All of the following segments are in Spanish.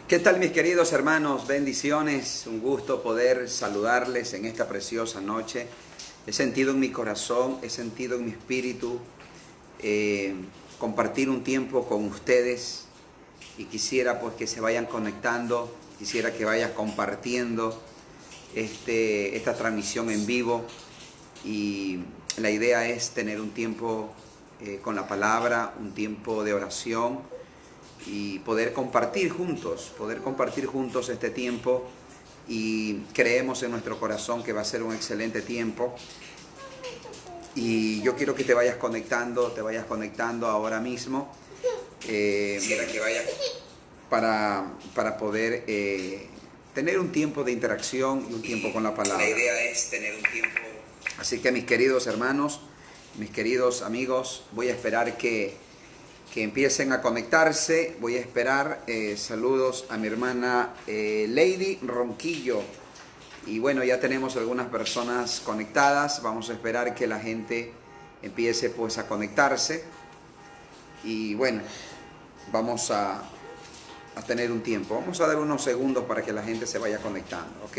¿Qué tal, mis queridos hermanos? Bendiciones, un gusto poder saludarles en esta preciosa noche. He sentido en mi corazón, he sentido en mi espíritu compartir un tiempo con ustedes y quisiera pues que se vayan conectando, quisiera que vayas compartiendo esta transmisión en vivo, y la idea es tener un tiempo con la palabra, un tiempo de oración y poder compartir juntos este tiempo, y creemos en nuestro corazón que va a ser un excelente tiempo. Y yo quiero que te vayas conectando ahora mismo, para poder tener un tiempo de interacción y un tiempo con la palabra. La idea es tener un tiempo. Así que, mis queridos hermanos, mis queridos amigos, voy a esperar que empiecen a conectarse. Voy a esperar. Saludos a mi hermana Lady Ronquillo. Y bueno, ya tenemos algunas personas conectadas. Vamos a esperar que la gente empiece pues a conectarse. Y bueno, vamos a tener un tiempo. Vamos a dar unos segundos para que la gente se vaya conectando, ¿ok?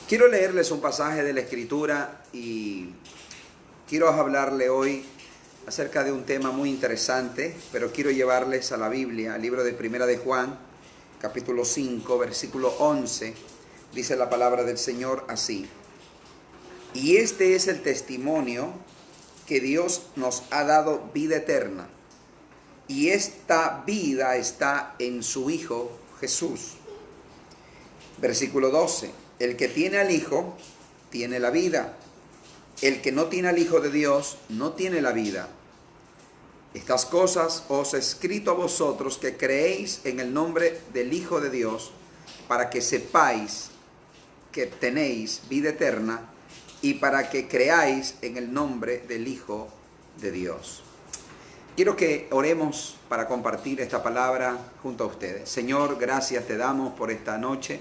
Quiero leerles un pasaje de la Escritura y quiero hablarle hoy acerca de un tema muy interesante, pero quiero llevarles a la Biblia, al libro de Primera de Juan, capítulo 5, versículo 11. Dice la palabra del Señor así: y este es el testimonio que Dios nos ha dado vida eterna, y esta vida está en su Hijo Jesús. Versículo 12: el que tiene al Hijo tiene la vida. El que no tiene al Hijo de Dios no tiene la vida. Estas cosas os he escrito a vosotros que creéis en el nombre del Hijo de Dios, para que sepáis que tenéis vida eterna, y para que creáis en el nombre del Hijo de Dios. Quiero que oremos para compartir esta palabra junto a ustedes. Señor, gracias te damos por esta noche.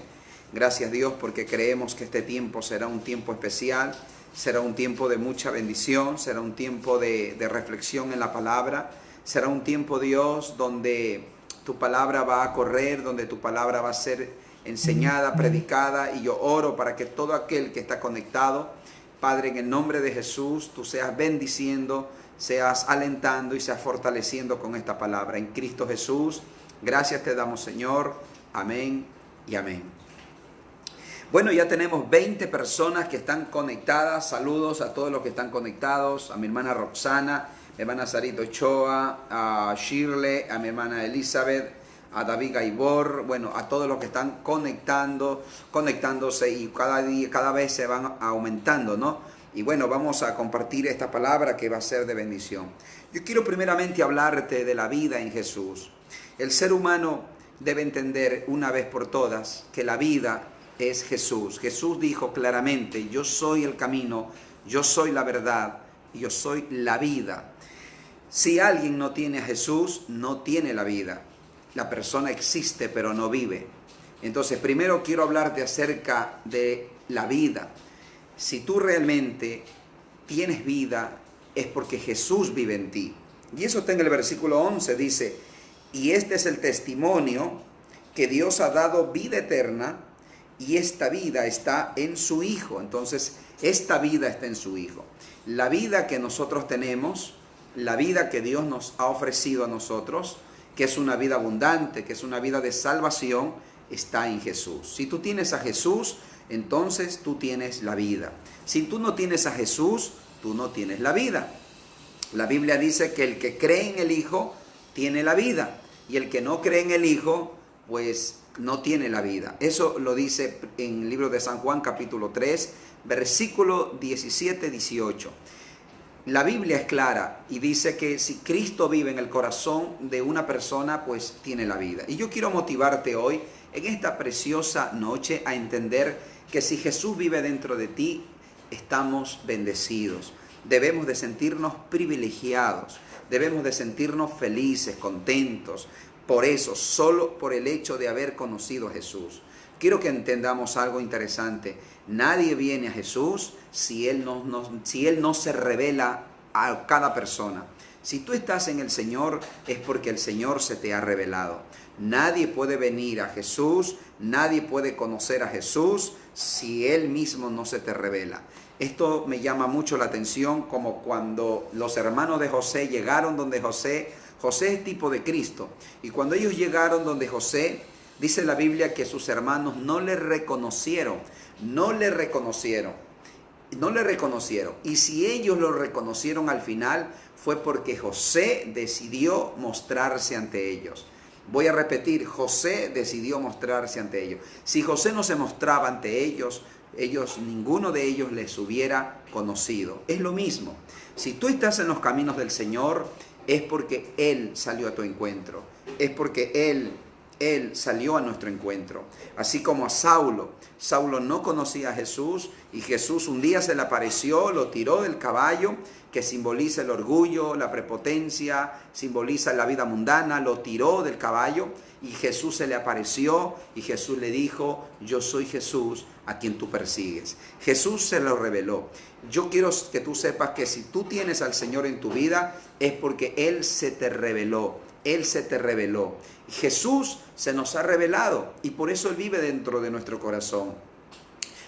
Gracias, Dios, porque creemos que este tiempo será un tiempo especial, será un tiempo de mucha bendición, será un tiempo de reflexión en la palabra, será un tiempo, Dios, donde tu palabra va a correr, donde tu palabra va a ser enseñada, predicada, y yo oro para que todo aquel que está conectado, Padre, en el nombre de Jesús, tú seas bendiciendo, seas alentando y seas fortaleciendo con esta palabra. En Cristo Jesús, gracias te damos, Señor. Amén y amén. Bueno, ya tenemos 20 personas que están conectadas. Saludos a todos los que están conectados. A mi hermana Roxana, mi hermana Sarita Ochoa, a Shirley, a mi hermana Elizabeth, a David Gaibor. Bueno, a todos los que están conectándose, y cada vez se van aumentando, ¿no? Y bueno, vamos a compartir esta palabra que va a ser de bendición. Yo quiero primeramente hablarte de la vida en Jesús. El ser humano debe entender una vez por todas que la vida es Jesús. Jesús dijo claramente: yo soy el camino, yo soy la verdad, yo soy la vida. Si alguien no tiene a Jesús, no tiene la vida. La persona existe pero no vive. Entonces, primero quiero hablarte acerca de la vida. Si tú realmente tienes vida, es porque Jesús vive en ti. Y eso está en el versículo 11, dice: y este es el testimonio que Dios ha dado vida eterna, y esta vida está en su Hijo. Entonces, esta vida está en su Hijo. La vida que nosotros tenemos, la vida que Dios nos ha ofrecido a nosotros, que es una vida abundante, que es una vida de salvación, está en Jesús. Si tú tienes a Jesús, entonces tú tienes la vida. Si tú no tienes a Jesús, tú no tienes la vida. La Biblia dice que el que cree en el Hijo tiene la vida, y el que no cree en el Hijo, pues no tiene la vida. Eso lo dice en el libro de San Juan, capítulo 3, versículo 17-18. La Biblia es clara y dice que si Cristo vive en el corazón de una persona, pues tiene la vida. Y yo quiero motivarte hoy, en esta preciosa noche, a entender que si Jesús vive dentro de ti, estamos bendecidos. Debemos de sentirnos privilegiados, debemos de sentirnos felices, contentos. Por eso, solo por el hecho de haber conocido a Jesús. Quiero que entendamos algo interesante. Nadie viene a Jesús si Él no se revela a cada persona. Si tú estás en el Señor, es porque el Señor se te ha revelado. Nadie puede venir a Jesús, nadie puede conocer a Jesús si Él mismo no se te revela. Esto me llama mucho la atención, como cuando los hermanos de José llegaron donde José. José es tipo de Cristo. Y cuando ellos llegaron donde José, dice la Biblia que sus hermanos no le reconocieron. No le reconocieron. Y si ellos lo reconocieron al final, fue porque José decidió mostrarse ante ellos. Voy a repetir, José decidió mostrarse ante ellos. Si José no se mostraba ante ellos, ninguno de ellos les hubiera conocido. Es lo mismo. Si tú estás en los caminos del Señor, es porque Él salió a tu encuentro. Es porque Él salió a nuestro encuentro. Así como a Saulo. Saulo no conocía a Jesús y Jesús un día se le apareció, lo tiró del caballo, que simboliza el orgullo, la prepotencia, simboliza la vida mundana, lo tiró del caballo y Jesús se le apareció y Jesús le dijo: yo soy Jesús a quien tú persigues. Jesús se lo reveló. Yo quiero que tú sepas que si tú tienes al Señor en tu vida, es porque Él se te reveló. Él se te reveló. Jesús se nos ha revelado y por eso Él vive dentro de nuestro corazón.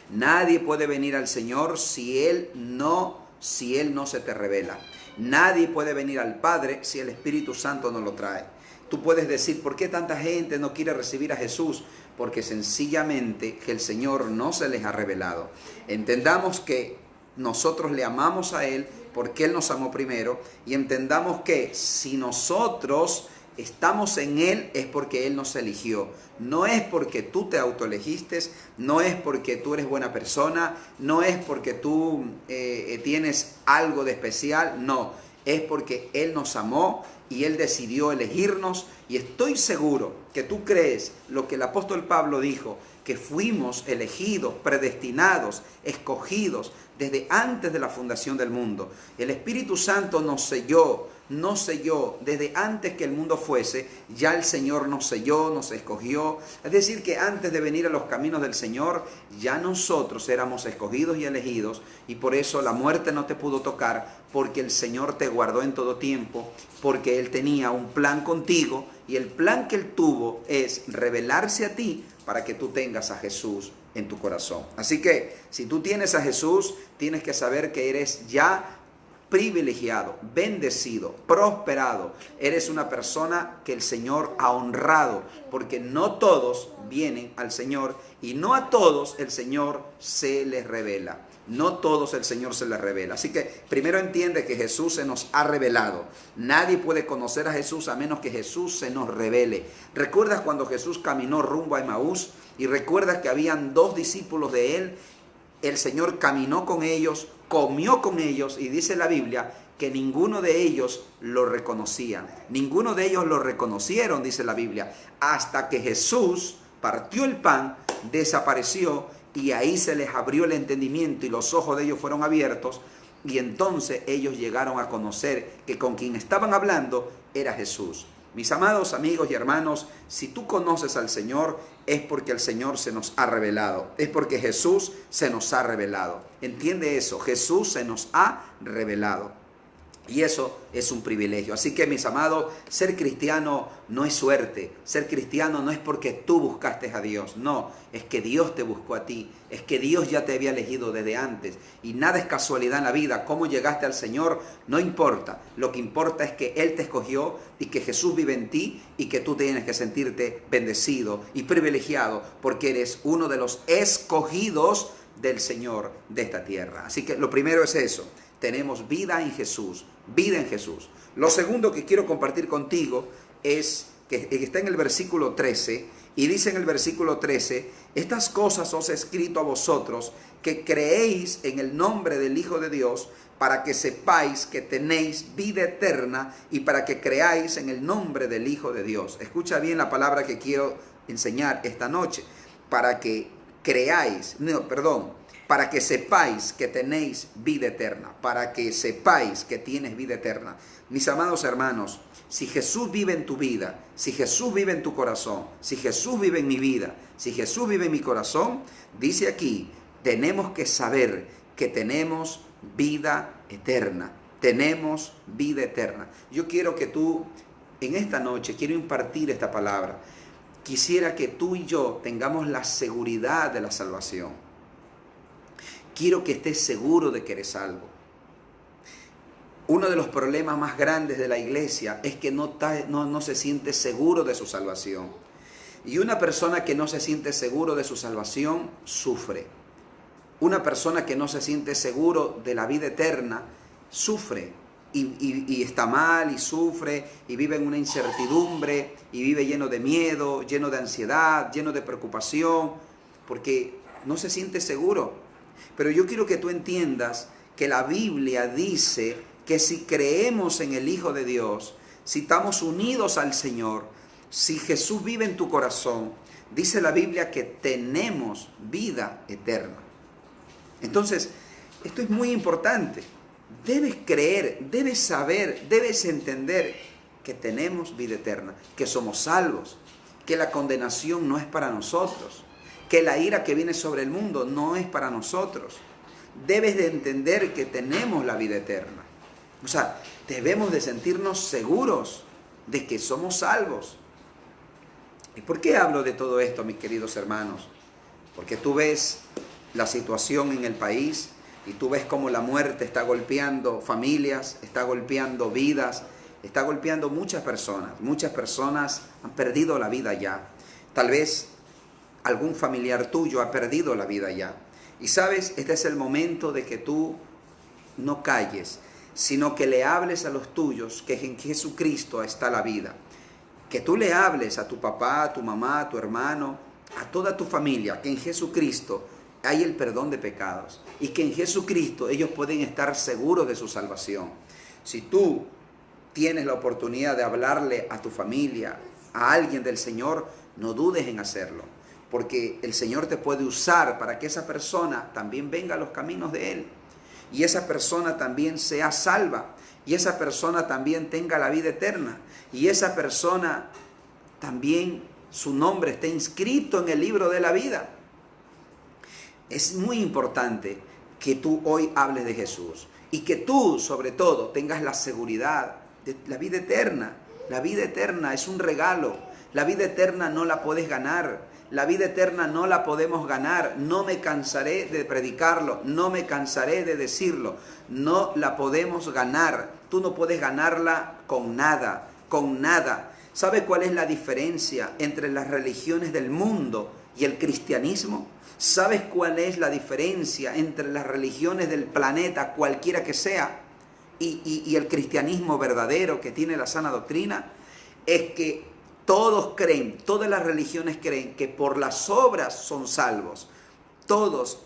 Nadie puede venir al Señor si Él no se te revela. Nadie puede venir al Padre si el Espíritu Santo no lo trae. Tú puedes decir: ¿por qué tanta gente no quiere recibir a Jesús? Porque sencillamente que el Señor no se les ha revelado. Entendamos que nosotros le amamos a Él porque Él nos amó primero, y entendamos que si nosotros estamos en Él es porque Él nos eligió. No es porque tú te autoelegiste, no es porque tú eres buena persona, no es porque tú tienes algo de especial, no. Es porque Él nos amó y Él decidió elegirnos, y estoy seguro que tú crees lo que el apóstol Pablo dijo, que fuimos elegidos, predestinados, escogidos desde antes de la fundación del mundo. El Espíritu Santo nos selló desde antes que el mundo fuese. Ya el Señor nos selló, nos escogió. Es decir, que antes de venir a los caminos del Señor, ya nosotros éramos escogidos y elegidos, y por eso la muerte no te pudo tocar, porque el Señor te guardó en todo tiempo, porque Él tenía un plan contigo, y el plan que Él tuvo es revelarse a ti para que tú tengas a Jesús en tu corazón. Así que si tú tienes a Jesús, tienes que saber que eres ya privilegiado, bendecido, prosperado. Eres una persona que el Señor ha honrado, porque no todos vienen al Señor y no a todos el Señor se les revela. No todos el Señor se les revela. Así que primero entiende que Jesús se nos ha revelado. Nadie puede conocer a Jesús a menos que Jesús se nos revele. ¿Recuerdas cuando Jesús caminó rumbo a Emaús? Y recuerdas que habían 2 discípulos de Él. El Señor caminó con ellos, comió con ellos, y dice la Biblia que ninguno de ellos lo reconocían. Ninguno de ellos lo reconocieron, dice la Biblia, hasta que Jesús partió el pan, desapareció, y ahí se les abrió el entendimiento y los ojos de ellos fueron abiertos, y entonces ellos llegaron a conocer que con quien estaban hablando era Jesús. Mis amados amigos y hermanos, si tú conoces al Señor, es porque el Señor se nos ha revelado, es porque Jesús se nos ha revelado. Entiende eso, Jesús se nos ha revelado. Y eso es un privilegio. Así que, mis amados, ser cristiano no es suerte. Ser cristiano no es porque tú buscaste a Dios. No, es que Dios te buscó a ti. Es que Dios ya te había elegido desde antes. Y nada es casualidad en la vida. Cómo llegaste al Señor no importa. Lo que importa es que Él te escogió y que Jesús vive en ti, y que tú tienes que sentirte bendecido y privilegiado porque eres uno de los escogidos del Señor de esta tierra. Así que lo primero es eso. Tenemos vida en Jesús, vida en Jesús. Lo segundo que quiero compartir contigo es que está en el versículo 13, y dice en el versículo 13: estas cosas os he escrito a vosotros que creéis en el nombre del Hijo de Dios, para que sepáis que tenéis vida eterna y para que creáis en el nombre del Hijo de Dios. Escucha bien la palabra que quiero enseñar esta noche. Para que sepáis que tenéis vida eterna, para que sepáis que tienes vida eterna. Mis amados hermanos, si Jesús vive en tu vida, si Jesús vive en tu corazón, si Jesús vive en mi vida, si Jesús vive en mi corazón, dice aquí, tenemos que saber que tenemos vida eterna. tenemos vida eterna. Yo quiero que tú, en esta noche, quiero impartir esta palabra. Quisiera que tú y yo tengamos la seguridad de la salvación. Quiero que estés seguro de que eres salvo. Uno de los problemas más grandes de la iglesia es que no se siente seguro de su salvación. Y una persona que no se siente seguro de su salvación sufre. Una persona que no se siente seguro de la vida eterna sufre y está mal y sufre y vive en una incertidumbre y vive lleno de miedo, lleno de ansiedad, lleno de preocupación, porque no se siente seguro. Pero yo quiero que tú entiendas que la Biblia dice que si creemos en el Hijo de Dios, si estamos unidos al Señor, si Jesús vive en tu corazón, dice la Biblia que tenemos vida eterna. Entonces, esto es muy importante. Debes creer, debes saber, debes entender que tenemos vida eterna, que somos salvos, que la condenación no es para nosotros, que la ira que viene sobre el mundo no es para nosotros. Debes de entender que tenemos la vida eterna. O sea, debemos de sentirnos seguros de que somos salvos. ¿Y por qué hablo de todo esto, mis queridos hermanos? Porque tú ves la situación en el país y tú ves cómo la muerte está golpeando familias, está golpeando vidas, está golpeando muchas personas. Muchas personas han perdido la vida ya. Tal vez algún familiar tuyo ha perdido la vida ya. Y sabes, este es el momento de que tú no calles, sino que le hables a los tuyos que en Jesucristo está la vida. Que tú le hables a tu papá, a tu mamá, a tu hermano, a toda tu familia, que en Jesucristo hay el perdón de pecados y que en Jesucristo ellos pueden estar seguros de su salvación. Si tú tienes la oportunidad de hablarle a tu familia, a alguien del Señor, no dudes en hacerlo, porque el Señor te puede usar para que esa persona también venga a los caminos de Él y esa persona también sea salva y esa persona también tenga la vida eterna y esa persona también su nombre esté inscrito en el libro de la vida. Es muy importante que tú hoy hables de Jesús y que tú, sobre todo, tengas la seguridad de la vida eterna. La vida eterna es un regalo. La vida eterna no la puedes ganar. La vida eterna no la podemos ganar. No me cansaré de predicarlo. No me cansaré de decirlo. No la podemos ganar. Tú no puedes ganarla con nada. Con nada. ¿Sabe cuál es la diferencia entre las religiones del mundo y el cristianismo? ¿Sabes cuál es la diferencia entre las religiones del planeta, cualquiera que sea, y el cristianismo verdadero que tiene la sana doctrina? Es que todos creen, todas las religiones creen que por las obras son salvos. Todos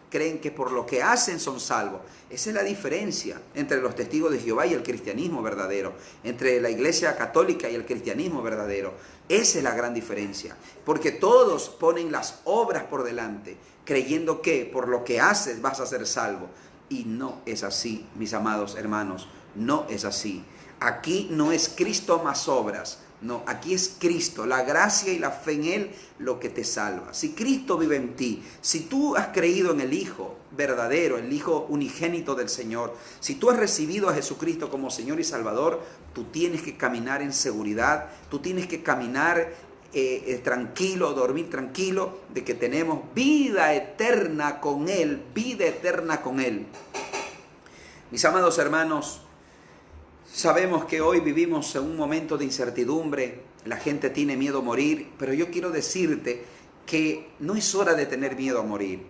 creen que por lo que hacen son salvos. Esa es la diferencia entre los testigos de Jehová y el cristianismo verdadero, entre la iglesia católica y el cristianismo verdadero. Esa es la gran diferencia, porque todos ponen las obras por delante, creyendo que por lo que haces vas a ser salvo. Y no es así, mis amados hermanos, no es así. Aquí no es Cristo más obras. No, aquí es Cristo, la gracia y la fe en Él lo que te salva. Si Cristo vive en ti, si tú has creído en el Hijo verdadero, el Hijo unigénito del Señor, si tú has recibido a Jesucristo como Señor y Salvador, tú tienes que caminar en seguridad, tú tienes que caminar tranquilo, dormir tranquilo, de que tenemos vida eterna con Él, vida eterna con Él. Mis amados hermanos, sabemos que hoy vivimos en un momento de incertidumbre, la gente tiene miedo a morir, pero yo quiero decirte que no es hora de tener miedo a morir.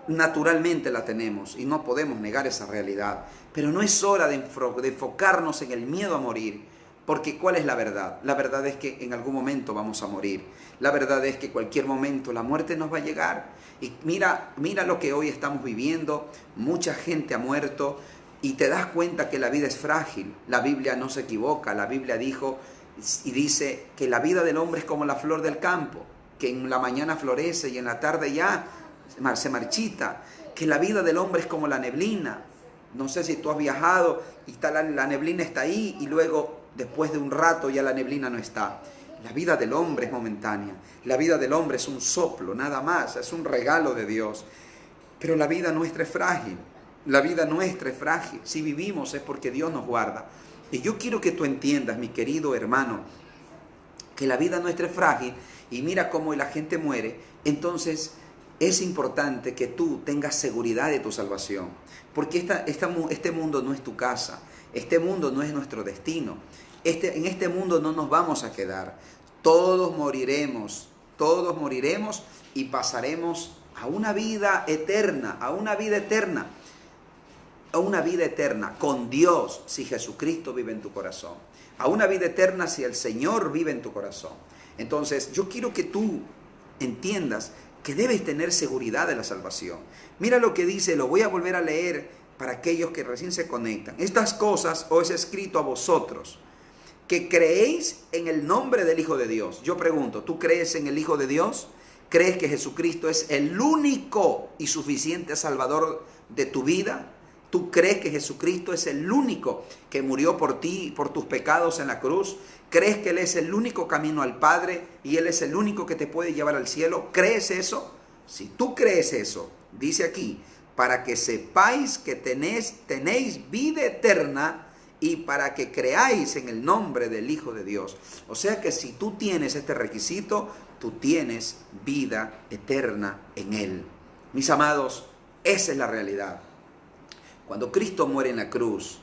Naturalmente la tenemos y no podemos negar esa realidad, pero no es hora de enfocarnos en el miedo a morir, porque ¿cuál es la verdad? La verdad es que en algún momento vamos a morir. La verdad es que en cualquier momento la muerte nos va a llegar. Y mira lo que hoy estamos viviendo, mucha gente ha muerto. Y te das cuenta que la vida es frágil. La Biblia no se equivoca. La Biblia dijo y dice que la vida del hombre es como la flor del campo, que en la mañana florece y en la tarde ya se marchita. Que la vida del hombre es como la neblina. No sé si tú has viajado y está la neblina está ahí y luego después de un rato ya la neblina no está. La vida del hombre es momentánea. La vida del hombre es un soplo, nada más. Es un regalo de Dios. Pero la vida nuestra es frágil. La vida nuestra es frágil. Si vivimos es porque Dios nos guarda. Y yo quiero que tú entiendas, mi querido hermano, que la vida nuestra es frágil y mira cómo la gente muere. Entonces es importante que tú tengas seguridad de tu salvación. Porque este mundo no es tu casa. Este mundo no es nuestro destino. En este mundo no nos vamos a quedar. Todos moriremos y pasaremos a una vida eterna, a una vida eterna con Dios si Jesucristo vive en tu corazón, a una vida eterna si el Señor vive en tu corazón. Entonces yo quiero que tú entiendas que debes tener seguridad de la salvación. Mira lo que dice, lo voy a volver a leer para aquellos que recién se conectan. Estas cosas os he escrito a vosotros, que creéis en el nombre del Hijo de Dios. Yo pregunto, ¿tú crees en el Hijo de Dios? ¿Crees que Jesucristo es el único y suficiente Salvador de tu vida? ¿Tú crees que Jesucristo es el único que murió por ti, por tus pecados en la cruz? ¿Crees que Él es el único camino al Padre y Él es el único que te puede llevar al cielo? ¿Crees eso? Si tú crees eso, dice aquí, para que sepáis que tenéis vida eterna y para que creáis en el nombre del Hijo de Dios. O sea que si tú tienes este requisito, tú tienes vida eterna en Él. Mis amados, esa es la realidad. Cuando Cristo muere en la cruz,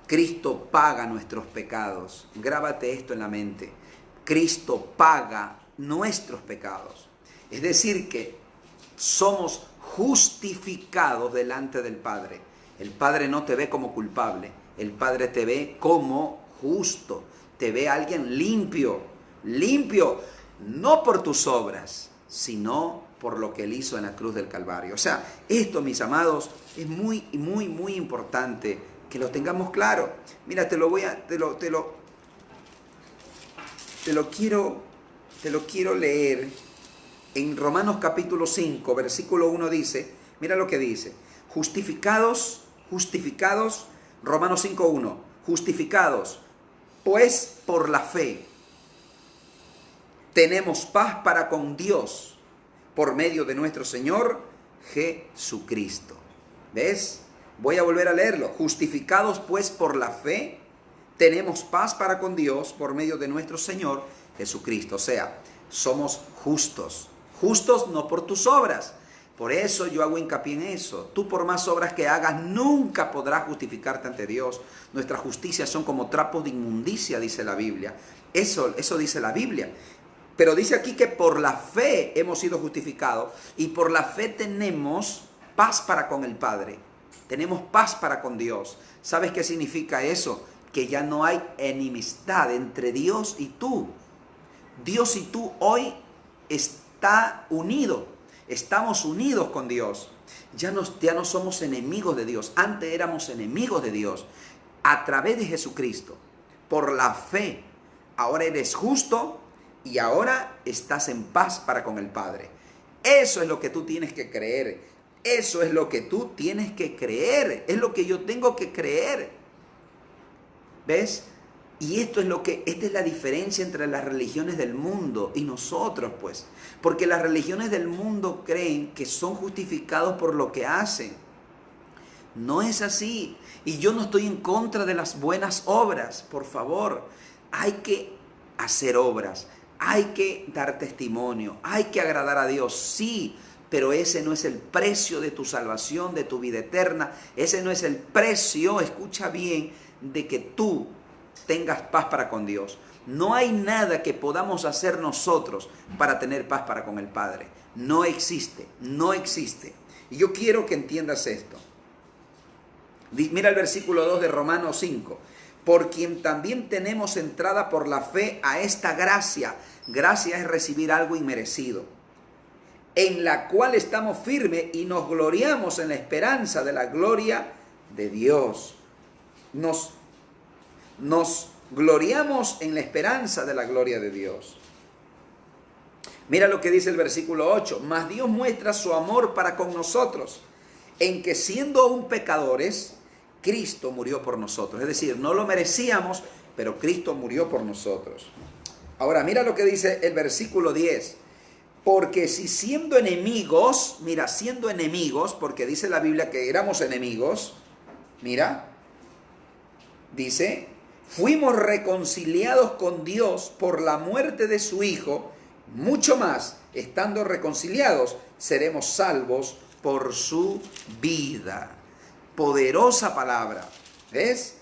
Cristo paga nuestros pecados. Grábate esto en la mente. Cristo paga nuestros pecados. Es decir que somos justificados delante del Padre. El Padre no te ve como culpable. El Padre te ve como justo. Te ve alguien limpio. Limpio no por tus obras, sino por lo que Él hizo en la cruz del Calvario. O sea, esto, mis amados, es muy, muy, muy importante que lo tengamos claro. Mira, te lo quiero leer. En Romanos capítulo 5, versículo 1 dice, mira lo que dice, justificados, Romanos 5:1, justificados, pues por la fe tenemos paz para con Dios por medio de nuestro Señor Jesucristo. ¿Ves? Voy a volver a leerlo. Justificados pues por la fe tenemos paz para con Dios por medio de nuestro Señor Jesucristo. O sea, somos justos. Justos no por tus obras. Por eso yo hago hincapié en eso. Tú por más obras que hagas nunca podrás justificarte ante Dios. Nuestras justicias son como trapos de inmundicia, dice la Biblia. Eso dice la Biblia. Pero dice aquí que por la fe hemos sido justificados y por la fe tenemos paz para con el Padre. Tenemos paz para con Dios. ¿Sabes qué significa eso? Que ya no hay enemistad entre Dios y tú. Dios y tú hoy está unido. Estamos unidos con Dios. Ya no somos enemigos de Dios. Antes éramos enemigos de Dios. A través de Jesucristo, por la fe, ahora eres justo y ahora estás en paz para con el Padre. Eso es lo que tú tienes que creer. Eso es lo que tú tienes que creer. Es lo que yo tengo que creer. ¿Ves? Y esta es la diferencia entre las religiones del mundo y nosotros, pues. Porque las religiones del mundo creen que son justificados por lo que hacen. No es así. Y yo no estoy en contra de las buenas obras, por favor. Hay que hacer obras, hay que dar testimonio, hay que agradar a Dios, sí. Pero ese no es el precio de tu salvación, de tu vida eterna. Ese no es el precio, escucha bien, de que tú tengas paz para con Dios. No hay nada que podamos hacer nosotros para tener paz para con el Padre. No existe, no existe. Y yo quiero que entiendas esto. Mira el versículo 2 de Romanos 5. Por quien también tenemos entrada por la fe a esta gracia. Gracia es recibir algo inmerecido. En la cual estamos firmes y nos gloriamos en la esperanza de la gloria de Dios. Nos gloriamos en la esperanza de la gloria de Dios. Mira lo que dice el versículo 8. Mas Dios muestra su amor para con nosotros, en que siendo aún pecadores, Cristo murió por nosotros. Es decir, no lo merecíamos, pero Cristo murió por nosotros. Ahora, mira lo que dice el versículo 10. Porque si siendo enemigos, mira, siendo enemigos, porque dice la Biblia que éramos enemigos, mira, dice, fuimos reconciliados con Dios por la muerte de su Hijo, mucho más, estando reconciliados, seremos salvos por su vida. Poderosa palabra, ¿ves?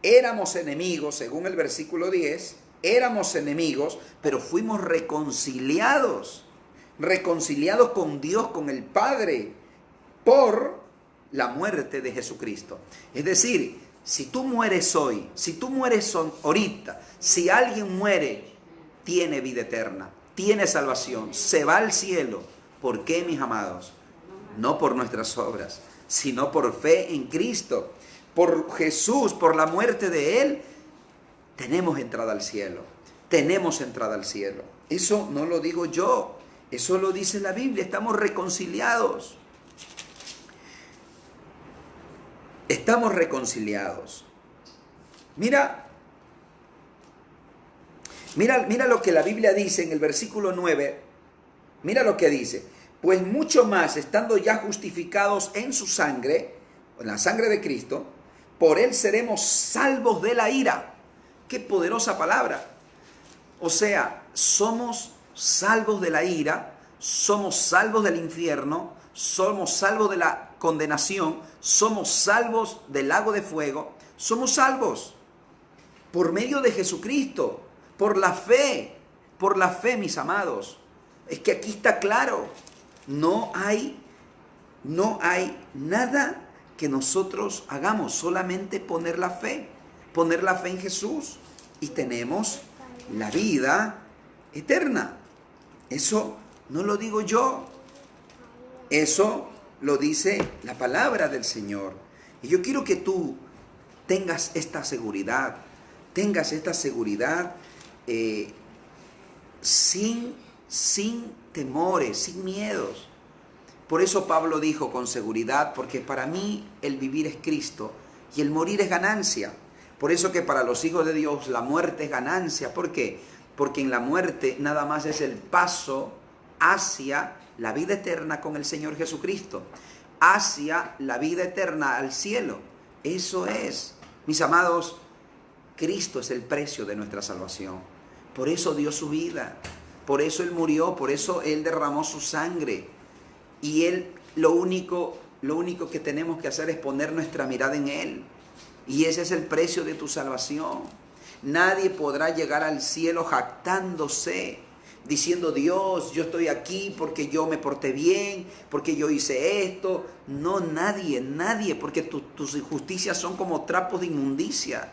Éramos enemigos, según el versículo 10, éramos enemigos, pero fuimos reconciliados con Dios, con el Padre, por la muerte de Jesucristo. Es decir, si tú mueres hoy, si tú mueres ahorita, si alguien muere, tiene vida eterna, tiene salvación, se va al cielo. ¿Por qué, mis amados? No por nuestras obras, sino por fe en Cristo. Por Jesús, por la muerte de Él, tenemos entrada al cielo. Tenemos entrada al cielo. Eso no lo digo yo, eso lo dice la Biblia. Estamos reconciliados. Estamos reconciliados. Mira lo que la Biblia dice en el versículo 9. Mira lo que dice. Pues mucho más, estando ya justificados en su sangre, en la sangre de Cristo, por Él seremos salvos de la ira. Qué poderosa palabra. O sea, somos salvos de la ira, somos salvos del infierno, somos salvos de la condenación, somos salvos del lago de fuego, somos salvos por medio de Jesucristo, por la fe, mis amados. Es que aquí está claro, no hay nada que nosotros hagamos, solamente poner la fe en Jesús y tenemos la vida eterna. Eso no lo digo yo, eso lo dice la palabra del Señor. Y yo quiero que tú tengas esta seguridad, sin temores, sin miedos. Por eso Pablo dijo con seguridad, porque para mí el vivir es Cristo y el morir es ganancia. Por eso que para los hijos de Dios la muerte es ganancia. ¿Por qué? Porque en la muerte nada más es el paso hacia la vida eterna con el Señor Jesucristo, hacia la vida eterna al cielo. Eso es, mis amados, Cristo es el precio de nuestra salvación. Por eso dio su vida, por eso Él murió, por eso Él derramó su sangre. Y Él, lo único que tenemos que hacer es poner nuestra mirada en Él. Y ese es el precio de tu salvación. Nadie podrá llegar al cielo jactándose, diciendo, Dios, yo estoy aquí porque yo me porté bien, porque yo hice esto. No, nadie, porque tus injusticias son como trapos de inmundicia.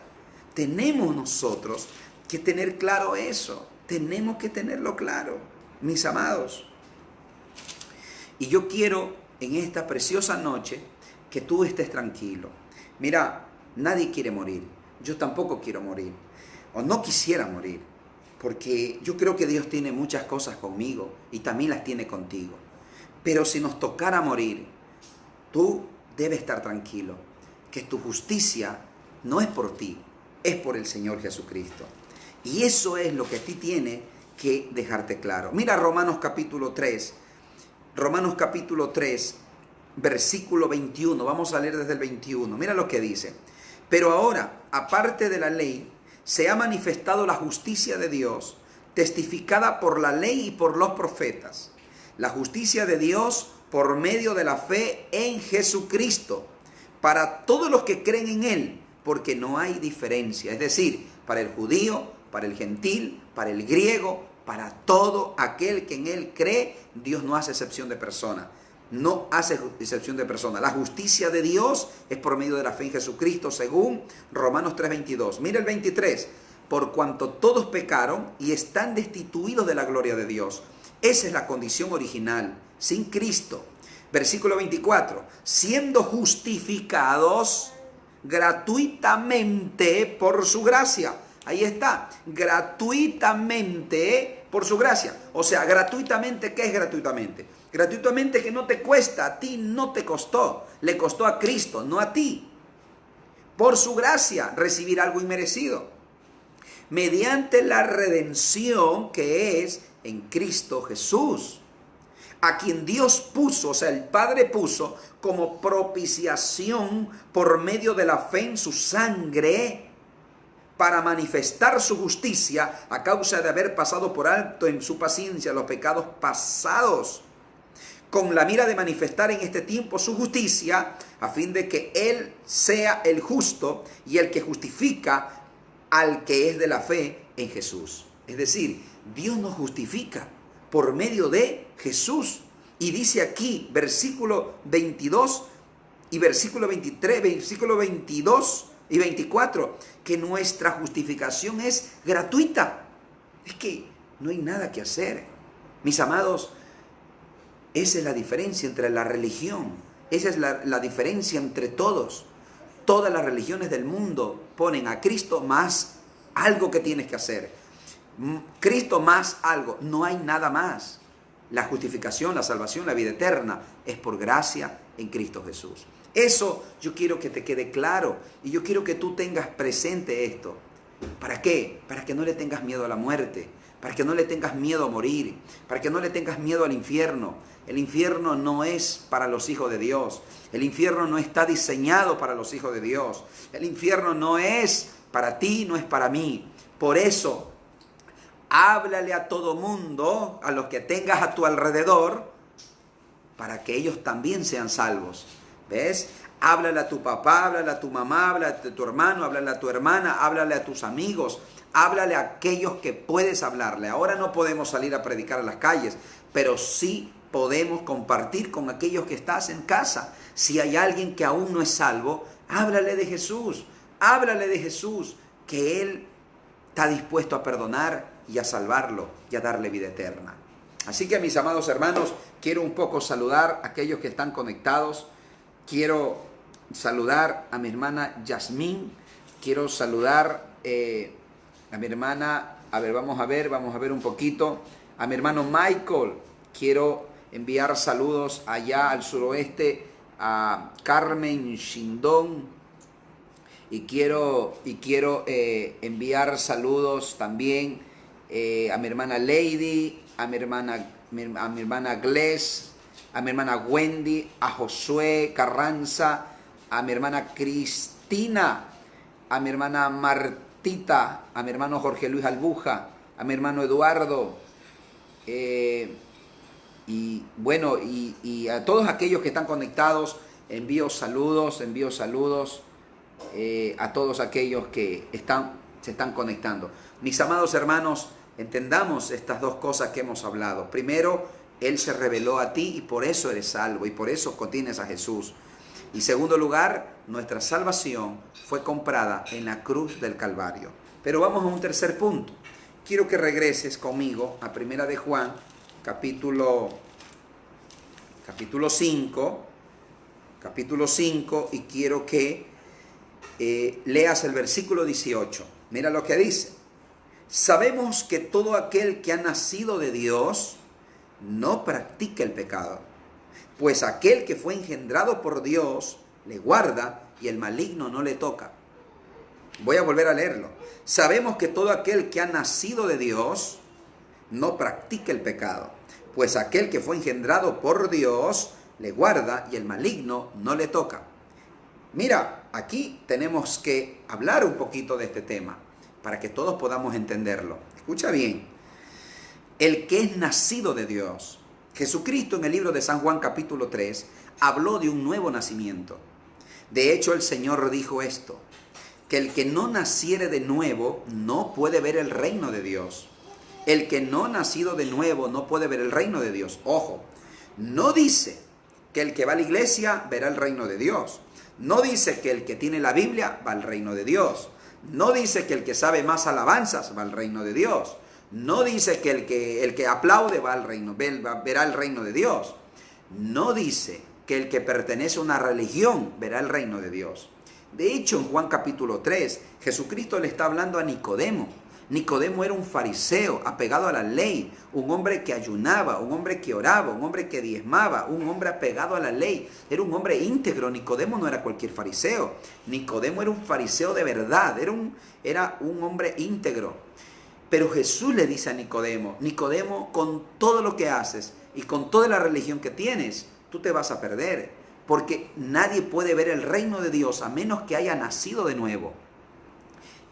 Tenemos nosotros que tener claro eso. Tenemos que tenerlo claro, mis amados. Y yo quiero en esta preciosa noche que tú estés tranquilo. Mira, nadie quiere morir. Yo tampoco quiero morir. O no quisiera morir. Porque yo creo que Dios tiene muchas cosas conmigo y también las tiene contigo. Pero si nos tocara morir, tú debes estar tranquilo. Que tu justicia no es por ti, es por el Señor Jesucristo. Y eso es lo que a ti tiene que dejarte claro. Mira Romanos capítulo 3, versículo 21. Vamos a leer desde el 21. Mira lo que dice. Pero ahora, aparte de la ley, se ha manifestado la justicia de Dios, testificada por la ley y por los profetas. La justicia de Dios por medio de la fe en Jesucristo, para todos los que creen en Él, porque no hay diferencia. Es decir, para el judío, para el gentil, para el griego, para todo aquel que en Él cree. Dios no hace excepción de persona. No hace excepción de persona. La justicia de Dios es por medio de la fe en Jesucristo, según Romanos 3:22. Mira el 23. Por cuanto todos pecaron y están destituidos de la gloria de Dios. Esa es la condición original, sin Cristo. Versículo 24. Siendo justificados gratuitamente por su gracia. Ahí está. Gratuitamente por su gracia. O sea, gratuitamente, ¿qué es gratuitamente? Gratuitamente que no te cuesta, a ti no te costó, le costó a Cristo, no a ti. Por su gracia, recibir algo inmerecido. Mediante la redención que es en Cristo Jesús. a quien Dios puso, o sea, el Padre puso como propiciación por medio de la fe en su sangre, para manifestar su justicia a causa de haber pasado por alto en su paciencia los pecados pasados, con la mira de manifestar en este tiempo su justicia, a fin de que Él sea el justo y el que justifica al que es de la fe en Jesús. Es decir, Dios nos justifica por medio de Jesús. Y dice aquí, versículo 22 y versículo 23, versículo 22 y 24, que nuestra justificación es gratuita. Es que no hay nada que hacer. Mis amados, esa es la diferencia entre la religión. Esa es la diferencia entre todos. Todas las religiones del mundo ponen a Cristo más algo que tienes que hacer. Cristo más algo. No hay nada más. La justificación, la salvación, la vida eterna es por gracia en Cristo Jesús. Eso yo quiero que te quede claro y yo quiero que tú tengas presente esto. ¿Para qué? Para que no le tengas miedo a la muerte, para que no le tengas miedo a morir, para que no le tengas miedo al infierno. El infierno no es para los hijos de Dios. El infierno no está diseñado para los hijos de Dios. El infierno no es para ti, no es para mí. Por eso, háblale a todo mundo, a los que tengas a tu alrededor, para que ellos también sean salvos. ¿Ves? Háblale a tu papá, háblale a tu mamá, háblale a tu hermano, háblale a tu hermana, háblale a tus amigos, háblale a aquellos que puedes hablarle. Ahora no podemos salir a predicar a las calles, pero sí podemos compartir con aquellos que estás en casa. Si hay alguien que aún no es salvo, háblale de Jesús, que Él está dispuesto a perdonar y a salvarlo y a darle vida eterna. Así que, mis amados hermanos, quiero un poco saludar a aquellos que están conectados. Quiero saludar a mi hermana Yasmín. Quiero saludar a mi hermana, vamos a ver un poquito. A mi hermano Michael. Quiero enviar saludos allá al suroeste a Carmen Shindón. Y quiero enviar saludos también a mi hermana Lady, a mi hermana Gles, a mi hermana Wendy, a Josué Carranza, a mi hermana Cristina, a mi hermana Martita, a mi hermano Jorge Luis Albuja, a mi hermano Eduardo, y a todos aquellos que están conectados, envío saludos a todos aquellos que se están conectando. Mis amados hermanos, entendamos estas dos cosas que hemos hablado. Primero, Él se reveló a ti y por eso eres salvo y por eso tienes a Jesús. Y segundo lugar, nuestra salvación fue comprada en la cruz del Calvario. Pero vamos a un tercer punto. Quiero que regreses conmigo a Primera de Juan, capítulo 5, y quiero que leas el versículo 18. Mira lo que dice. Sabemos que todo aquel que ha nacido de Dios no practica el pecado, pues aquel que fue engendrado por Dios le guarda y el maligno no le toca. Voy a volver a leerlo. Sabemos que todo aquel que ha nacido de Dios no practica el pecado, pues aquel que fue engendrado por Dios le guarda y el maligno no le toca. Mira, aquí tenemos que hablar un poquito de este tema para que todos podamos entenderlo. Escucha bien. El que es nacido de Dios. Jesucristo en el libro de San Juan capítulo 3 habló de un nuevo nacimiento. De hecho, el Señor dijo esto, que el que no naciere de nuevo no puede ver el reino de Dios. El que no ha nacido de nuevo no puede ver el reino de Dios. Ojo, no dice que el que va a la iglesia verá el reino de Dios. No dice que el que tiene la Biblia va al reino de Dios. No dice que el que sabe más alabanzas va al reino de Dios. No dice que el que aplaude va al reino, verá el reino de Dios. No dice que el que pertenece a una religión verá el reino de Dios. De hecho, en Juan capítulo 3, Jesucristo le está hablando a Nicodemo. Nicodemo era un fariseo apegado a la ley, un hombre que ayunaba, un hombre que oraba, un hombre que diezmaba, un hombre apegado a la ley. Era un hombre íntegro. Nicodemo no era cualquier fariseo. Nicodemo era un fariseo de verdad, era un hombre íntegro. Pero Jesús le dice a Nicodemo, Nicodemo, con todo lo que haces y con toda la religión que tienes, tú te vas a perder. Porque nadie puede ver el reino de Dios a menos que haya nacido de nuevo.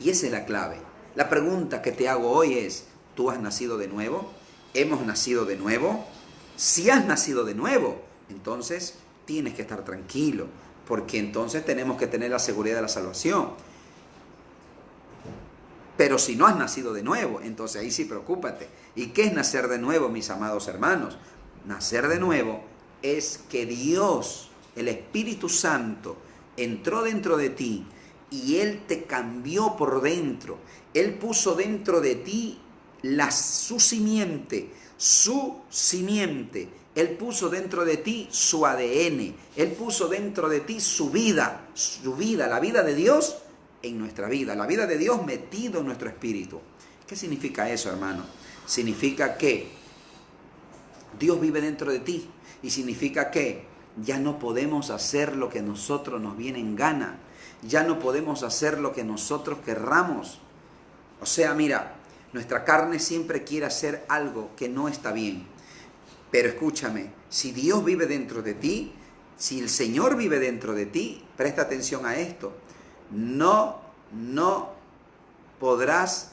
Y esa es la clave. La pregunta que te hago hoy es, ¿tú has nacido de nuevo? ¿Hemos nacido de nuevo? Si has nacido de nuevo, entonces tienes que estar tranquilo, porque entonces tenemos que tener la seguridad de la salvación. Pero si no has nacido de nuevo, entonces ahí sí preocúpate. ¿Y qué es nacer de nuevo, mis amados hermanos? Nacer de nuevo es que Dios, el Espíritu Santo, entró dentro de ti y Él te cambió por dentro. Él puso dentro de ti su simiente. Él puso dentro de ti su ADN. Él puso dentro de ti su vida, la vida de Dios en nuestra vida, la vida de Dios metido en nuestro espíritu. ¿Qué significa eso, hermano? Significa que Dios vive dentro de ti y significa que ya no podemos hacer lo que a nosotros nos viene en gana. Ya no podemos hacer lo que nosotros querramos. O sea, mira, nuestra carne siempre quiere hacer algo que no está bien. Pero escúchame, si Dios vive dentro de ti, si el Señor vive dentro de ti, presta atención a esto. No podrás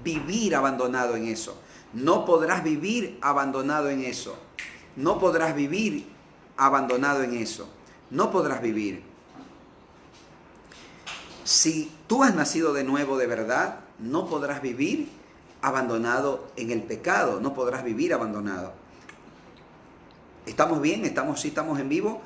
vivir abandonado en eso. No podrás vivir abandonado en eso. No podrás vivir abandonado en eso. No podrás vivir. Si tú has nacido de nuevo de verdad, no podrás vivir abandonado en el pecado. No podrás vivir abandonado. ¿Estamos bien? Sí, estamos en vivo.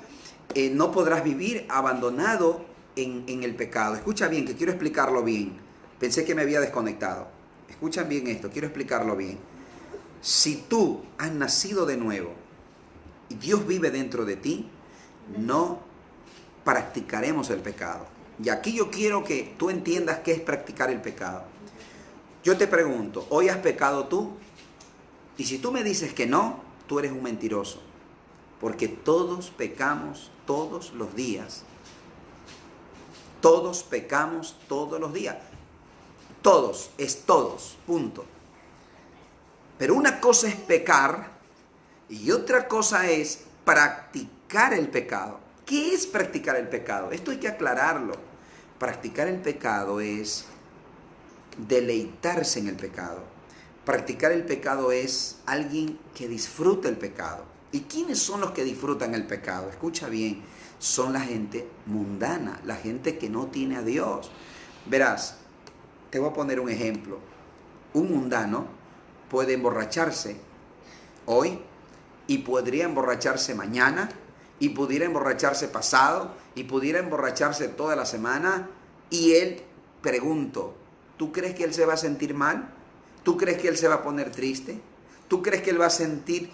No podrás vivir abandonado en el pecado. Escucha bien, que quiero explicarlo bien. Pensé que me había desconectado. Escuchan bien esto, quiero explicarlo bien. Si tú has nacido de nuevo y Dios vive dentro de ti, no practicaremos el pecado. Y aquí yo quiero que tú entiendas qué es practicar el pecado. Yo te pregunto, ¿hoy has pecado tú? Y si tú me dices que no, tú eres un mentiroso. Porque todos pecamos todos los días. Todos pecamos todos los días. Todos, es todos, punto. Pero una cosa es pecar y otra cosa es practicar el pecado. ¿Qué es practicar el pecado? Esto hay que aclararlo. Practicar el pecado es deleitarse en el pecado. Practicar el pecado es alguien que disfruta el pecado. ¿Y quiénes son los que disfrutan el pecado? Escucha bien, son la gente mundana, la gente que no tiene a Dios. Verás, te voy a poner un ejemplo. Un mundano puede emborracharse hoy y podría emborracharse mañana y pudiera emborracharse pasado y pudiera emborracharse toda la semana y él, pregunto, ¿tú crees que él se va a sentir mal? ¿Tú crees que él se va a poner triste? ¿Tú crees que él va a sentir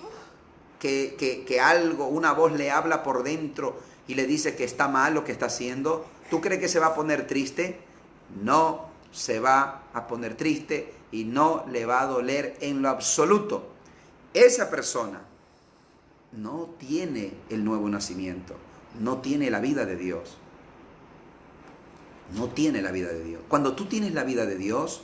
que algo, una voz le habla por dentro y le dice que está mal lo que está haciendo? ¿Tú crees que se va a poner triste? No se va a poner triste y no le va a doler en lo absoluto. Esa persona no tiene el nuevo nacimiento, no tiene la vida de Dios. No tiene la vida de Dios. Cuando tú tienes la vida de Dios,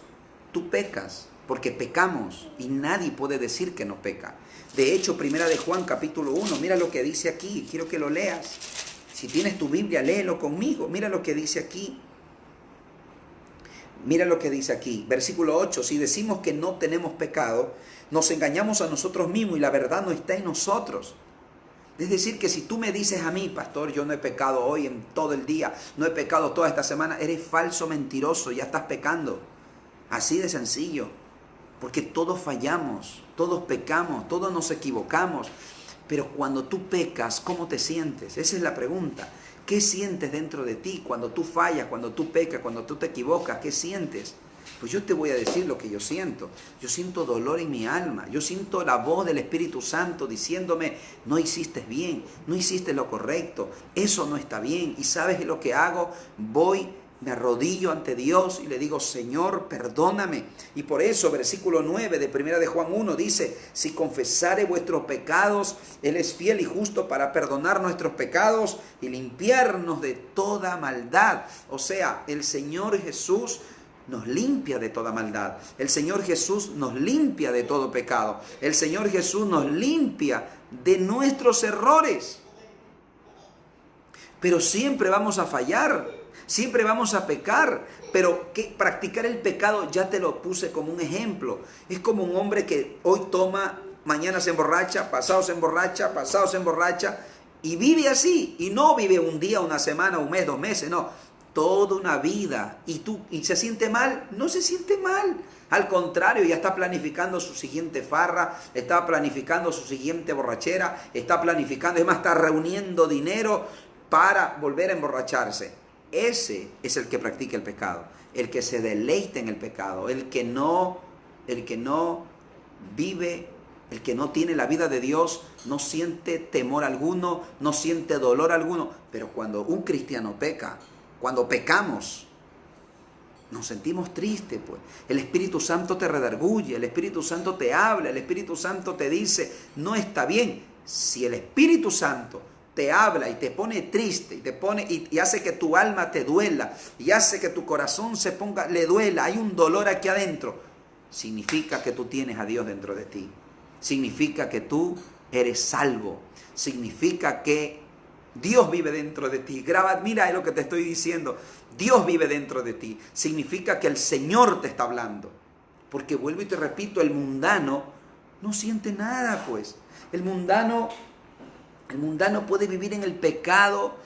tú pecas, porque pecamos y nadie puede decir que no peca. De hecho, Primera de Juan, capítulo 1, mira lo que dice aquí, quiero que lo leas. Si tienes tu Biblia, léelo conmigo. Mira lo que dice aquí. Mira lo que dice aquí, versículo 8, si decimos que no tenemos pecado, nos engañamos a nosotros mismos y la verdad no está en nosotros. Es decir, que si tú me dices a mí, pastor, yo no he pecado hoy en todo el día, no he pecado toda esta semana, eres falso, mentiroso, ya estás pecando. Así de sencillo, porque todos fallamos, todos pecamos, todos nos equivocamos. Pero cuando tú pecas, ¿cómo te sientes? Esa es la pregunta. ¿Qué sientes dentro de ti cuando tú fallas, cuando tú pecas, cuando tú te equivocas? ¿Qué sientes? Pues yo te voy a decir lo que yo siento. Yo siento dolor en mi alma. Yo siento la voz del Espíritu Santo diciéndome, no hiciste bien, no hiciste lo correcto, eso no está bien. ¿Y sabes lo que hago? Me arrodillo ante Dios y le digo, Señor, perdóname. Y por eso, versículo 9 de Primera de Juan 1 dice, si confesare vuestros pecados, Él es fiel y justo para perdonar nuestros pecados y limpiarnos de toda maldad. O sea, el Señor Jesús nos limpia de toda maldad. El Señor Jesús nos limpia de todo pecado. El Señor Jesús nos limpia de nuestros errores. Pero siempre vamos a fallar, siempre vamos a pecar. Pero que practicar el pecado, ya te lo puse como un ejemplo. Es como un hombre que hoy toma, mañana se emborracha, pasado se emborracha, pasado se emborracha, y vive así. Y no vive un día, una semana, un mes, 2 meses, no. Toda una vida. ¿Y se siente mal? No se siente mal. Al contrario, ya está planificando su siguiente farra, está planificando su siguiente borrachera, está planificando, es más, está reuniendo dinero para volver a emborracharse. Ese es el que practica el pecado, el que se deleita en el pecado, el que no vive, el que no tiene la vida de Dios, no siente temor alguno, no siente dolor alguno. Pero cuando un cristiano peca, cuando pecamos, nos sentimos tristes, pues. El Espíritu Santo te redarguye, el Espíritu Santo te habla, el Espíritu Santo te dice, no está bien. Si el Espíritu Santo te habla y te pone triste y hace que tu alma te duela y hace que tu corazón le duela, hay un dolor aquí adentro, significa que tú tienes a Dios dentro de ti, significa que tú eres salvo, significa que Dios vive dentro de ti. Mira lo que te estoy diciendo, Dios vive dentro de ti, significa que el Señor te está hablando, porque vuelvo y te repito, el mundano no siente nada, pues. El mundano puede vivir en el pecado.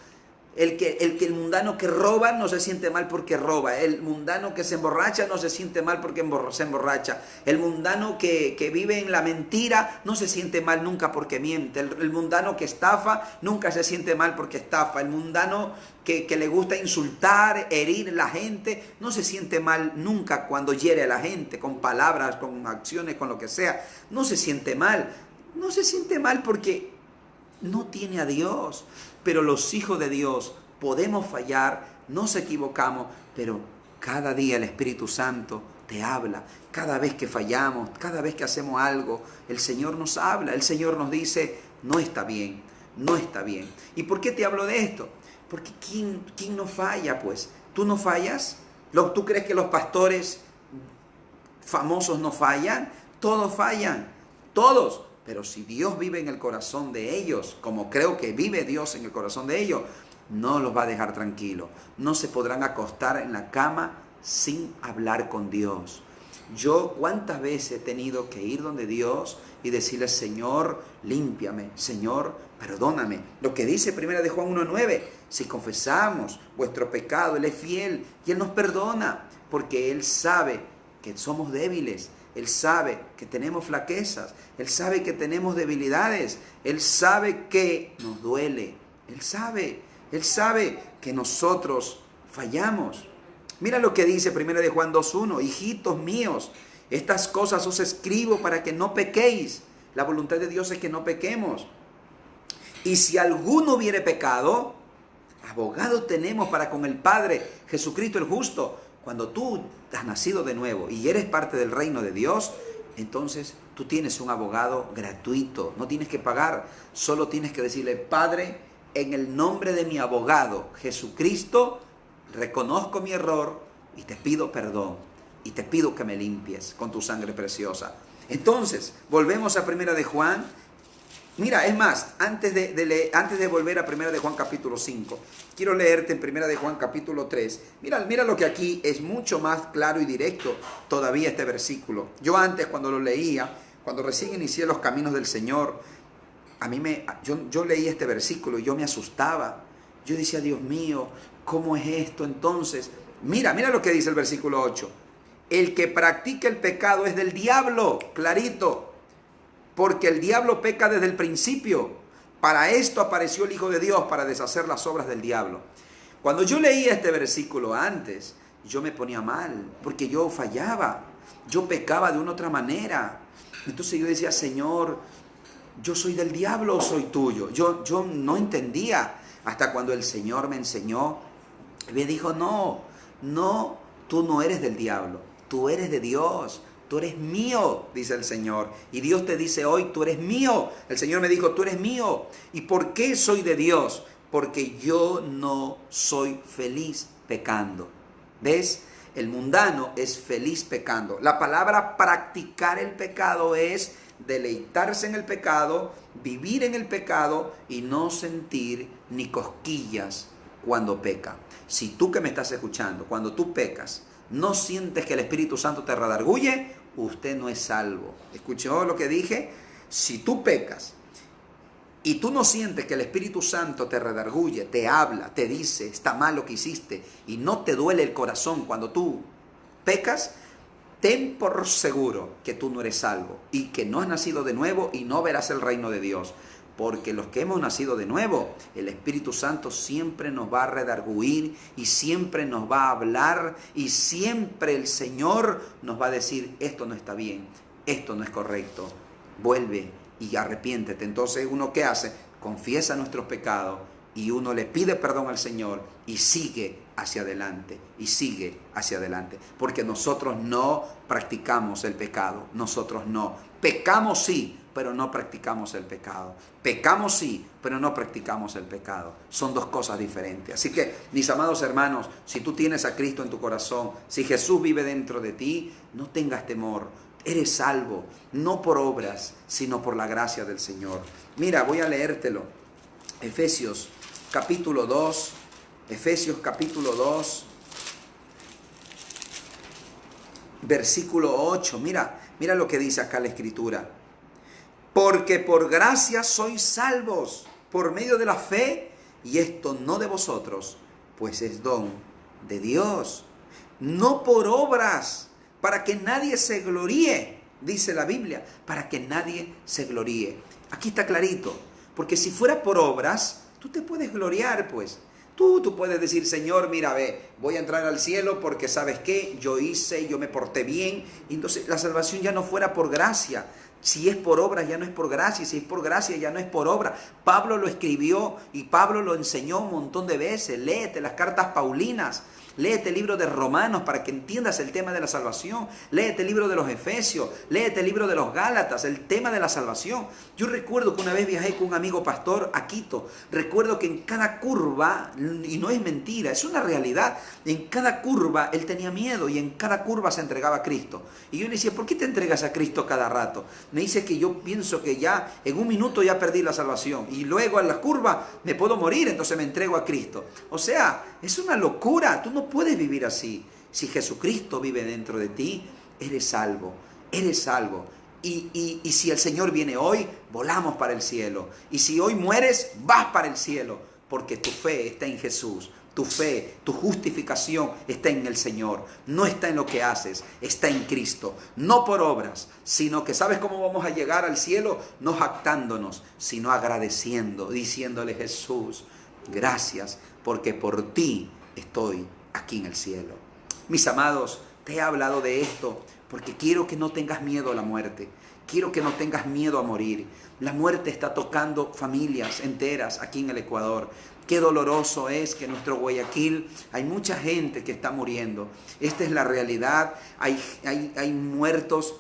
El mundano que roba no se siente mal porque roba. El mundano que se emborracha no se siente mal porque se emborracha. El mundano que vive en la mentira no se siente mal nunca porque miente. El mundano que estafa nunca se siente mal porque estafa. El mundano que le gusta insultar, herir a la gente, no se siente mal nunca cuando hiere a la gente, con palabras, con acciones, con lo que sea. No se siente mal. No se siente mal porque no tiene a Dios. Pero los hijos de Dios podemos fallar, nos equivocamos, pero cada día el Espíritu Santo te habla. Cada vez que fallamos, cada vez que hacemos algo, el Señor nos habla. El Señor nos dice, no está bien, no está bien. ¿Y por qué te hablo de esto? Porque ¿quién no falla, pues? ¿Tú no fallas? ¿Tú crees que los pastores famosos no fallan? Todos fallan, todos. Pero si Dios vive en el corazón de ellos, como creo que vive Dios en el corazón de ellos, no los va a dejar tranquilos. No se podrán acostar en la cama sin hablar con Dios. Yo cuántas veces he tenido que ir donde Dios y decirle, Señor, límpiame, Señor, perdóname. Lo que dice 1 de Juan 1:9, si confesamos vuestro pecado, Él es fiel y Él nos perdona, porque Él sabe que somos débiles. Él sabe que tenemos flaquezas, Él sabe que tenemos debilidades, Él sabe que nos duele, Él sabe que nosotros fallamos. Mira lo que dice 1 de Juan 2:1, hijitos míos, estas cosas os escribo para que no pequéis. La voluntad de Dios es que no pequemos. Y si alguno hubiere pecado, abogado tenemos para con el Padre, Jesucristo el justo. Cuando tú has nacido de nuevo y eres parte del reino de Dios, entonces tú tienes un abogado gratuito, no tienes que pagar, solo tienes que decirle, Padre, en el nombre de mi abogado, Jesucristo, reconozco mi error y te pido perdón y te pido que me limpies con tu sangre preciosa. Entonces, volvemos a 1 de Juan. Mira, es más, antes de volver a 1 de Juan capítulo 5, quiero leerte en 1 de Juan capítulo 3. Mira lo que aquí es mucho más claro y directo todavía este versículo. Yo antes cuando lo leía, cuando recién inicié los caminos del Señor, yo leía este versículo y yo me asustaba. Yo decía, Dios mío, ¿cómo es esto entonces? Mira lo que dice el versículo 8. El que practica el pecado es del diablo, clarito. Porque el diablo peca desde el principio. Para esto apareció el Hijo de Dios, para deshacer las obras del diablo. Cuando yo leía este versículo antes, yo me ponía mal, porque yo fallaba. Yo pecaba de una otra manera. Entonces yo decía, Señor, ¿yo soy del diablo o soy tuyo? Yo no entendía. Hasta cuando el Señor me enseñó, me dijo, no, tú no eres del diablo, tú eres de Dios. Tú eres mío, dice el Señor. Y Dios te dice hoy, tú eres mío. El Señor me dijo, tú eres mío. ¿Y por qué soy de Dios? Porque yo no soy feliz pecando. ¿Ves? El mundano es feliz pecando. La palabra practicar el pecado es deleitarse en el pecado, vivir en el pecado y no sentir ni cosquillas cuando peca. Si tú que me estás escuchando, cuando tú pecas, no sientes que el Espíritu Santo te redarguye, usted no es salvo. ¿Escuchó lo que dije? Si tú pecas y tú no sientes que el Espíritu Santo te redarguye, te habla, te dice, está mal lo que hiciste, y no te duele el corazón cuando tú pecas, ten por seguro que tú no eres salvo y que no has nacido de nuevo y no verás el reino de Dios. Porque los que hemos nacido de nuevo, el Espíritu Santo siempre nos va a redarguir y siempre nos va a hablar y siempre el Señor nos va a decir, esto no está bien, esto no es correcto, vuelve y arrepiéntete. Entonces, ¿uno qué hace? Confiesa nuestros pecados y uno le pide perdón al Señor y sigue hacia adelante, y sigue hacia adelante. Porque nosotros no practicamos el pecado, nosotros no. Pecamos sí, pero no practicamos el pecado. Pecamos sí, pero no practicamos el pecado. Son dos cosas diferentes. Así que, mis amados hermanos, si tú tienes a Cristo en tu corazón, si Jesús vive dentro de ti, no tengas temor. Eres salvo, no por obras, sino por la gracia del Señor. Mira, voy a leértelo. Efesios capítulo 2. Efesios capítulo 2. Versículo 8. Mira lo que dice acá la Escritura. Porque por gracia sois salvos por medio de la fe, y esto no de vosotros, pues es don de Dios, no por obras, para que nadie se gloríe, dice la Biblia, para que nadie se gloríe. Aquí está clarito, porque si fuera por obras, tú te puedes gloriar, pues. Tú puedes decir, Señor, mira, voy a entrar al cielo porque, ¿sabes qué? Yo me porté bien. Y entonces la salvación ya no fuera por gracia. Si es por obra, ya no es por gracia. Si es por gracia, ya no es por obra. Pablo lo escribió y Pablo lo enseñó un montón de veces. Léete las cartas paulinas. Léete el libro de Romanos para que entiendas el tema de la salvación. Léete el libro de los Efesios. Léete el libro de los Gálatas, el tema de la salvación. Yo recuerdo que una vez viajé con un amigo pastor a Quito. Recuerdo que en cada curva, y no es mentira, es una realidad, en cada curva él tenía miedo y en cada curva se entregaba a Cristo. Y yo le decía, ¿por qué te entregas a Cristo cada rato? Me dice que yo pienso que ya en un minuto ya perdí la salvación y luego en la curva me puedo morir, entonces me entrego a Cristo. O sea, es una locura. Tú no puedes vivir así. Si Jesucristo vive dentro de ti, eres salvo, eres salvo. Y si el Señor viene hoy, volamos para el cielo. Y si hoy mueres, vas para el cielo, porque tu fe está en Jesús. Tu fe, tu justificación está en el Señor. No está en lo que haces, está en Cristo. No por obras, sino que ¿sabes cómo vamos a llegar al cielo? No jactándonos, sino agradeciendo, diciéndole, Jesús, gracias, porque por ti estoy aquí en el cielo. Mis amados, te he hablado de esto porque quiero que no tengas miedo a la muerte. Quiero que no tengas miedo a morir. La muerte está tocando familias enteras aquí en el Ecuador. Qué doloroso es que en nuestro Guayaquil hay mucha gente que está muriendo. Esta es la realidad. Hay muertos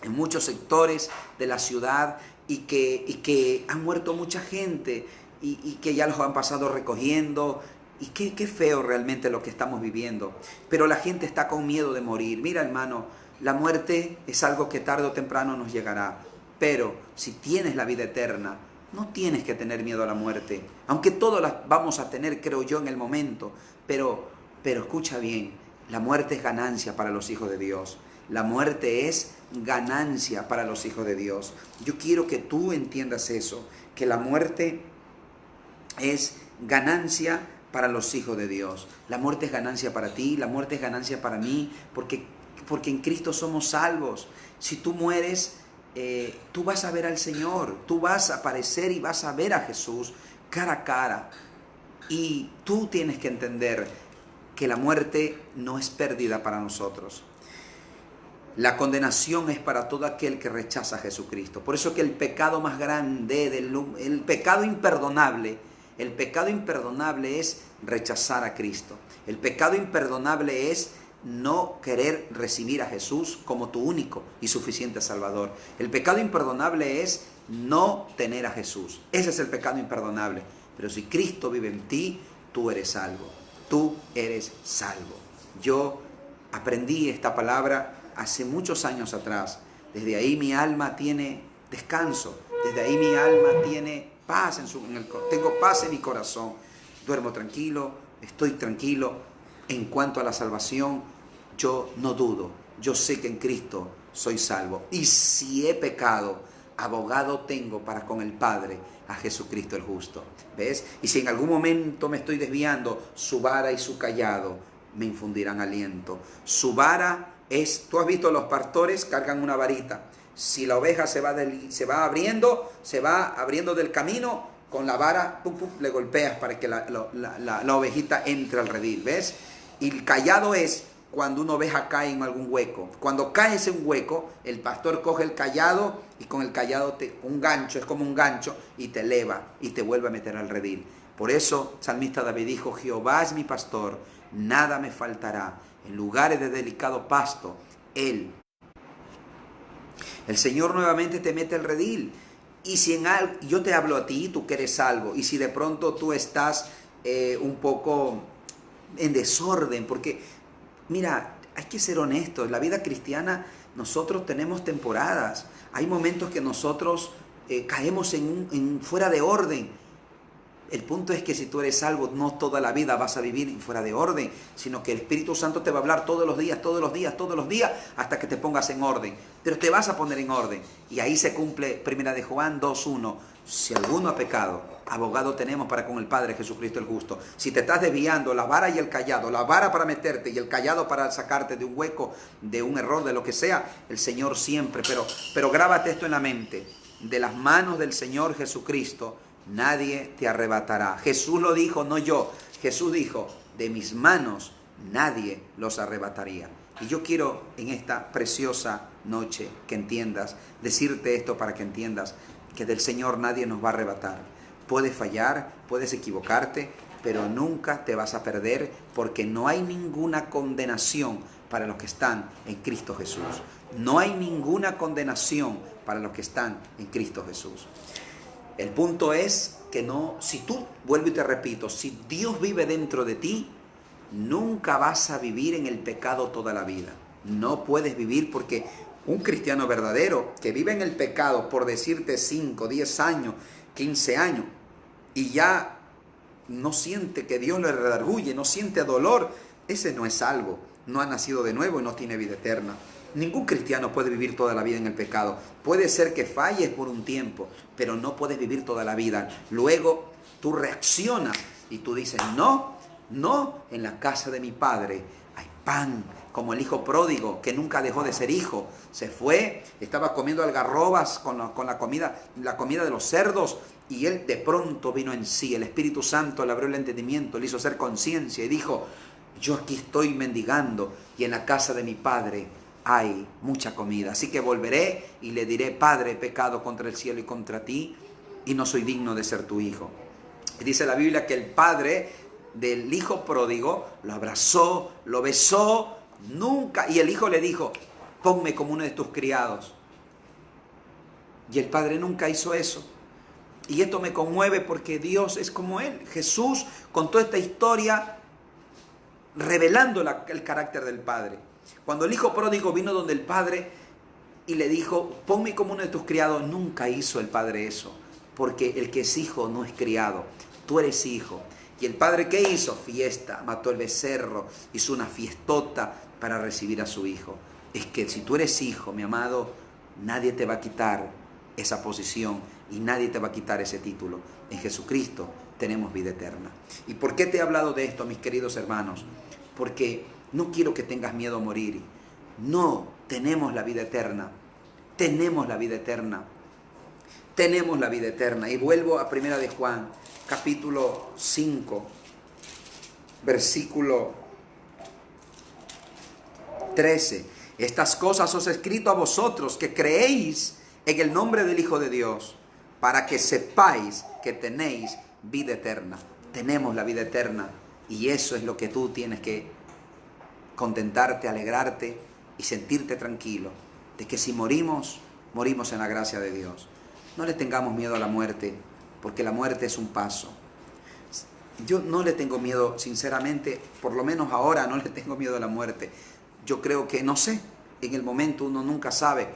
en muchos sectores de la ciudad y que han muerto mucha gente y que ya los han pasado recogiendo. Y qué feo realmente lo que estamos viviendo. Pero la gente está con miedo de morir. Mira, hermano, la muerte es algo que tarde o temprano nos llegará. Pero si tienes la vida eterna, no tienes que tener miedo a la muerte. Aunque todos la vamos a tener, creo yo, en el momento. Pero escucha bien, la muerte es ganancia para los hijos de Dios. La muerte es ganancia para los hijos de Dios. Yo quiero que tú entiendas eso, que la muerte es ganancia para los hijos de Dios. La muerte es ganancia para ti, la muerte es ganancia para mí, porque en Cristo somos salvos. Si tú mueres, tú vas a ver al Señor, tú vas a aparecer y vas a ver a Jesús cara a cara. Y tú tienes que entender que la muerte no es pérdida para nosotros. La condenación es para todo aquel que rechaza a Jesucristo. Por eso que el pecado más grande, el pecado imperdonable es rechazar a Cristo. El pecado imperdonable es no querer recibir a Jesús como tu único y suficiente Salvador. El pecado imperdonable es no tener a Jesús. Ese es el pecado imperdonable. Pero si Cristo vive en ti, tú eres salvo. Tú eres salvo. Yo aprendí esta palabra hace muchos años atrás. Desde ahí mi alma tiene descanso. Desde ahí mi alma tiene paz tengo paz en mi corazón. Duermo tranquilo, estoy tranquilo. En cuanto a la salvación, yo no dudo. Yo sé que en Cristo soy salvo. Y si he pecado, abogado tengo para con el Padre, a Jesucristo el justo. ¿Ves? Y si en algún momento me estoy desviando, su vara y su cayado me infundirán aliento. Su vara es, tú has visto, los pastores cargan una varita. Si la oveja se va abriendo del camino, con la vara pum, pum, le golpeas para que la ovejita entre al redil. ¿Ves? Y el cayado es cuando una oveja cae en algún hueco. Cuando caes en un hueco, el pastor coge el cayado y con el cayado un gancho, es como un gancho, y te eleva y te vuelve a meter al redil. Por eso, el salmista David dijo: Jehová es mi pastor, nada me faltará. En lugares de delicado pasto, el Señor nuevamente te mete al redil. Y si en algo, yo te hablo a ti, tú que eres salvo, y si de pronto tú estás un poco en desorden, porque mira, hay que ser honestos, la vida cristiana nosotros tenemos temporadas, hay momentos que nosotros caemos en fuera de orden. El punto es que si tú eres salvo, no toda la vida vas a vivir fuera de orden, sino que el Espíritu Santo te va a hablar todos los días, hasta que te pongas en orden. Pero te vas a poner en orden. Y ahí se cumple 1 de Juan 2:1. Si alguno ha pecado, abogado tenemos para con el Padre, Jesucristo el justo. Si te estás desviando, la vara y el cayado, la vara para meterte y el cayado para sacarte de un hueco, de un error, de lo que sea, el Señor siempre. Pero grábate esto en la mente: de las manos del Señor Jesucristo nadie te arrebatará. Jesús lo dijo, no yo. Jesús dijo: de mis manos nadie los arrebataría. Y yo quiero en esta preciosa noche que entiendas, decirte esto para que entiendas que del Señor nadie nos va a arrebatar. Puedes fallar, puedes equivocarte, pero nunca te vas a perder, porque no hay ninguna condenación para los que están en Cristo Jesús. No hay ninguna condenación para los que están en Cristo Jesús. El punto es que no, si tú, vuelvo y te repito, si Dios vive dentro de ti, nunca vas a vivir en el pecado toda la vida. No puedes vivir, porque un cristiano verdadero que vive en el pecado, por decirte 5, 10 años, 15 años, y ya no siente que Dios le redarguye, no siente dolor, ese no es salvo, no ha nacido de nuevo y no tiene vida eterna. Ningún cristiano puede vivir toda la vida en el pecado. Puede ser que falles por un tiempo, pero no puedes vivir toda la vida. Luego tú reaccionas y tú dices: no, en la casa de mi padre hay pan. Como el hijo pródigo, que nunca dejó de ser hijo. Se fue, estaba comiendo algarrobas con la comida de los cerdos, y él de pronto vino en sí. El Espíritu Santo le abrió el entendimiento, le hizo hacer conciencia y dijo: yo aquí estoy mendigando y en la casa de mi padre hay mucha comida. Así que volveré y le diré: Padre, he pecado contra el cielo y contra ti, y no soy digno de ser tu hijo. Y dice la Biblia que el padre del hijo pródigo lo abrazó, lo besó, y el hijo le dijo: ponme como uno de tus criados. Y el padre nunca hizo eso. Y esto me conmueve, porque Dios es como Él. Jesús contó esta historia revelando el carácter del Padre. Cuando el hijo pródigo vino donde el padre y le dijo: ponme como uno de tus criados, nunca hizo el padre eso, porque el que es hijo no es criado. Tú eres hijo. Y el padre, ¿qué hizo? Fiesta, mató el becerro, hizo una fiestota para recibir a su hijo. Es que si tú eres hijo, mi amado, nadie te va a quitar esa posición y nadie te va a quitar ese título. En Jesucristo tenemos vida eterna. ¿Y por qué te he hablado de esto, mis queridos hermanos? Porque no quiero que tengas miedo a morir. No, tenemos la vida eterna. Tenemos la vida eterna. Tenemos la vida eterna. Y vuelvo a 1 de Juan, capítulo 5, versículo 13. Estas cosas os he escrito a vosotros que creéis en el nombre del Hijo de Dios, para que sepáis que tenéis vida eterna. Tenemos la vida eterna, y eso es lo que tú tienes que contentarte, alegrarte y sentirte tranquilo, de que si morimos, morimos en la gracia de Dios. No le tengamos miedo a la muerte, porque la muerte es un paso. Yo no le tengo miedo, sinceramente, por lo menos ahora no le tengo miedo a la muerte. yo creo que, no sé, en el momento uno nunca sabe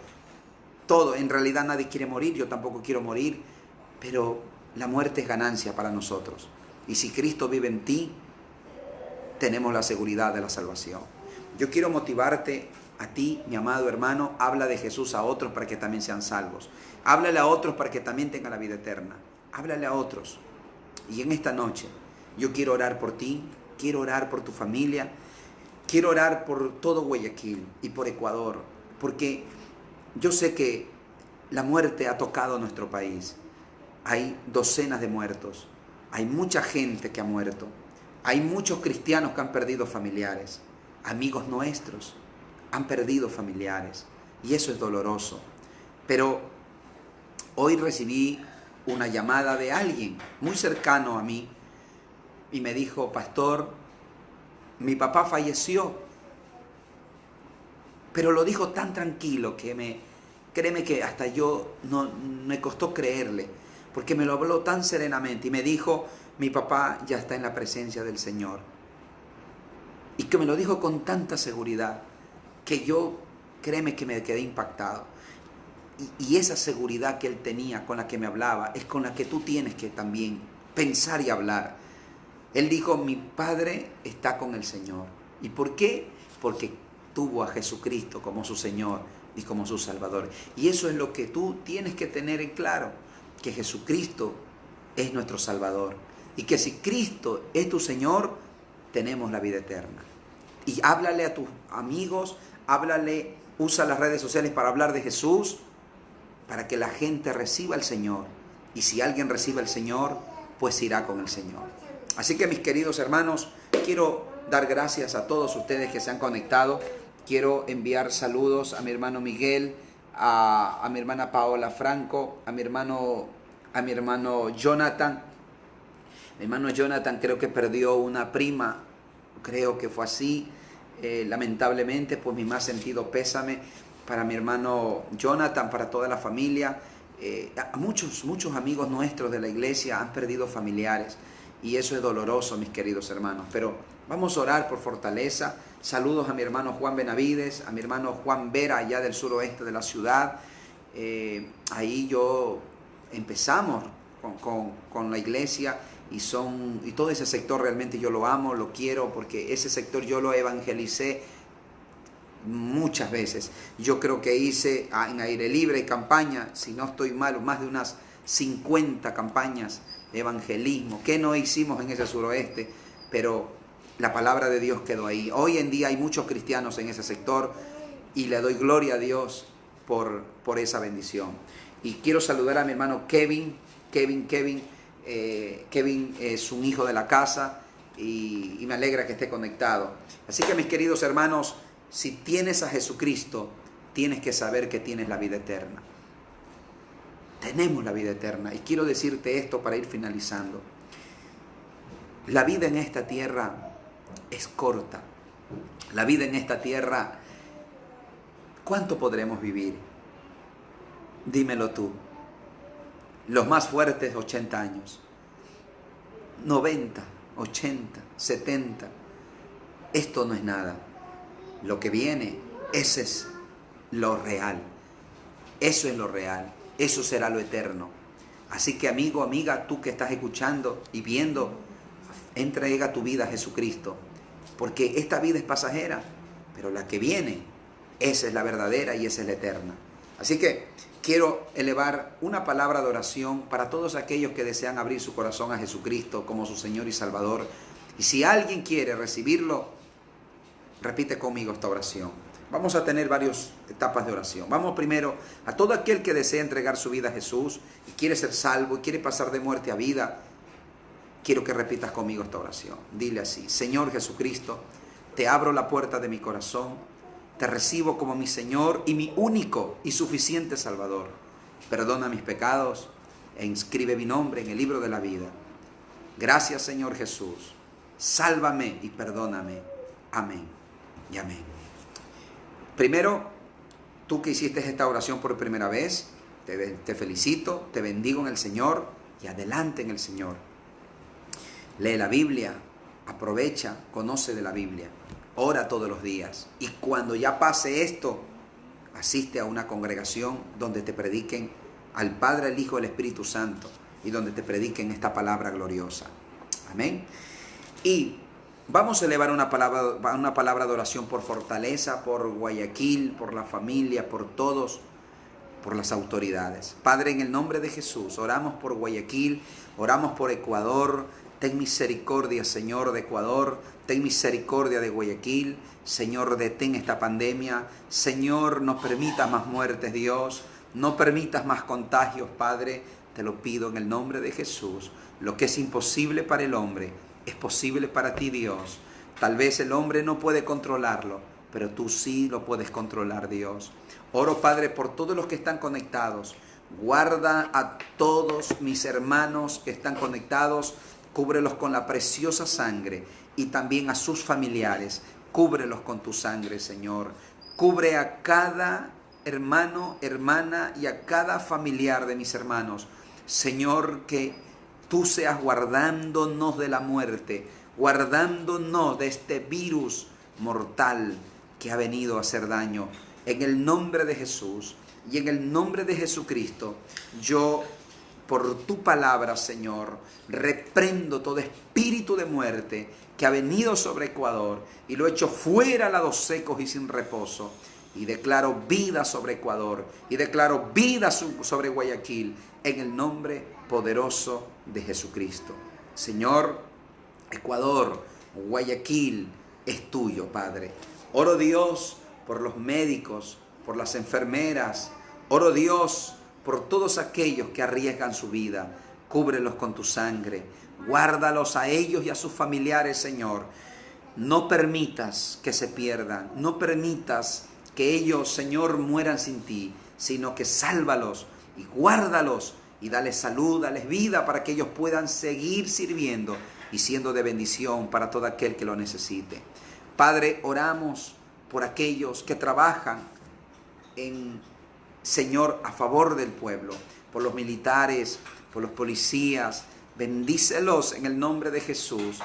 todo. En realidad nadie quiere morir, yo tampoco quiero morir, pero la muerte es ganancia para nosotros. Y si Cristo vive en ti, tenemos la seguridad de la salvación. Yo quiero motivarte a ti, mi amado hermano. Habla de Jesús a otros para que también sean salvos. Háblale a otros para que también tengan la vida eterna. Háblale a otros. Y en esta noche yo quiero orar por ti, quiero orar por tu familia, quiero orar por todo Guayaquil y por Ecuador, porque yo sé que la muerte ha tocado nuestro país. Hay docenas de muertos, hay mucha gente que ha muerto, hay muchos cristianos que han perdido familiares, amigos nuestros han perdido familiares, y eso es doloroso. Pero hoy recibí una llamada de alguien muy cercano a mí y me dijo: pastor, mi papá falleció. Pero lo dijo tan tranquilo que créeme que hasta yo no me costó creerle, porque me lo habló tan serenamente y me dijo: mi papá ya está en la presencia del Señor. Y que me lo dijo con tanta seguridad que yo, créeme que me quedé impactado. Y esa seguridad que él tenía, con la que me hablaba, es con la que tú tienes que también pensar y hablar. Él dijo: mi padre está con el Señor. ¿Y por qué? Porque tuvo a Jesucristo como su Señor y como su Salvador. Y eso es lo que tú tienes que tener en claro, que Jesucristo es nuestro Salvador. Y que si Cristo es tu Señor, tenemos la vida eterna. Y háblale a tus amigos, háblale, usa las redes sociales para hablar de Jesús, para que la gente reciba al Señor. Y si alguien recibe al Señor, pues irá con el Señor. Así que, mis queridos hermanos, quiero dar gracias a todos ustedes que se han conectado. Quiero enviar saludos a mi hermano Miguel, a mi hermana Paola Franco, a mi hermano Jonathan. Mi hermano Jonathan creo que perdió una prima, creo que fue así. Lamentablemente, pues mi más sentido pésame para mi hermano Jonathan, para toda la familia. Muchos amigos nuestros de la iglesia han perdido familiares y eso es doloroso, mis queridos hermanos. Pero vamos a orar por fortaleza. Saludos a mi hermano Juan Benavides, a mi hermano Juan Vera, allá del suroeste de la ciudad. Ahí empezamos con la iglesia y todo ese sector realmente yo lo amo, lo quiero, porque ese sector yo lo evangelicé muchas veces. Yo creo que hice en aire libre campaña, si no estoy mal, más de unas 50 campañas de evangelismo que no hicimos en ese suroeste, pero la palabra de Dios quedó ahí. Hoy en día hay muchos cristianos en ese sector y le doy gloria a Dios por esa bendición. Y quiero saludar a mi hermano Kevin. Kevin es un hijo de la casa y me alegra que esté conectado. Así que, mis queridos hermanos, si tienes a Jesucristo, tienes que saber que tienes la vida eterna. Tenemos la vida eterna. Y quiero decirte esto para ir finalizando. La vida en esta tierra es corta. La vida en esta tierra, ¿cuánto podremos vivir? Dímelo tú. Los más fuertes, 80 años. 90, 80, 70. Esto no es nada. Lo que viene, ese es lo real. Eso es lo real. Eso será lo eterno. Así que, amigo, amiga, tú que estás escuchando y viendo, entrega tu vida a Jesucristo. Porque esta vida es pasajera, pero la que viene, esa es la verdadera y esa es la eterna. Así que quiero elevar una palabra de oración para todos aquellos que desean abrir su corazón a Jesucristo como su Señor y Salvador. Y si alguien quiere recibirlo, repite conmigo esta oración. Vamos a tener varias etapas de oración. Vamos primero a todo aquel que desea entregar su vida a Jesús y quiere ser salvo y quiere pasar de muerte a vida. Quiero que repitas conmigo esta oración. Dile así: Señor Jesucristo, te abro la puerta de mi corazón, te recibo como mi Señor y mi único y suficiente Salvador. Perdona mis pecados e inscribe mi nombre en el libro de la vida. Gracias, Señor Jesús. Sálvame y perdóname. Amén y amén. Primero, tú que hiciste esta oración por primera vez, te felicito, te bendigo en el Señor y adelante en el Señor. Lee la Biblia, aprovecha, conoce de la Biblia. ora todos los días. Y cuando ya pase esto, asiste a una congregación donde te prediquen al Padre, al Hijo y al Espíritu Santo, y donde te prediquen esta palabra gloriosa. Amén. Y vamos a elevar una palabra de oración por Fortaleza, por Guayaquil, por la familia, por todos, por las autoridades. Padre, en el nombre de Jesús, oramos por Guayaquil, oramos por Ecuador. Ten misericordia, Señor, de Ecuador. Ten misericordia de Guayaquil. Señor, detén esta pandemia. Señor, no permitas más muertes, Dios. No permitas más contagios, Padre. Te lo pido en el nombre de Jesús. Lo que es imposible para el hombre es posible para ti, Dios. Tal vez el hombre no puede controlarlo, pero tú sí lo puedes controlar, Dios. Oro, Padre, por todos los que están conectados. Guarda a todos mis hermanos que están conectados. Cúbrelos con la preciosa sangre, y también a sus familiares. Cúbrelos con tu sangre, Señor. Cubre a cada hermano, hermana y a cada familiar de mis hermanos. Señor, que tú seas guardándonos de la muerte, guardándonos de este virus mortal que ha venido a hacer daño. En el nombre de Jesús y en el nombre de Jesucristo, yo, por tu palabra, Señor, reprendo todo espíritu de muerte que ha venido sobre Ecuador y lo echo fuera a lados secos y sin reposo. Y declaro vida sobre Ecuador y declaro vida sobre Guayaquil en el nombre poderoso de Jesucristo. Señor, Ecuador, Guayaquil es tuyo, Padre. Oro, Dios, por los médicos, por las enfermeras. Oro, Dios, por todos aquellos que arriesgan su vida. Cúbrelos con tu sangre. Guárdalos a ellos y a sus familiares, Señor. No permitas que se pierdan. No permitas que ellos, Señor, mueran sin ti, sino que sálvalos y guárdalos y dales salud, dales vida para que ellos puedan seguir sirviendo y siendo de bendición para todo aquel que lo necesite. Padre, oramos por aquellos que trabajan Señor, a favor del pueblo, por los militares, por los policías. Bendícelos en el nombre de Jesús.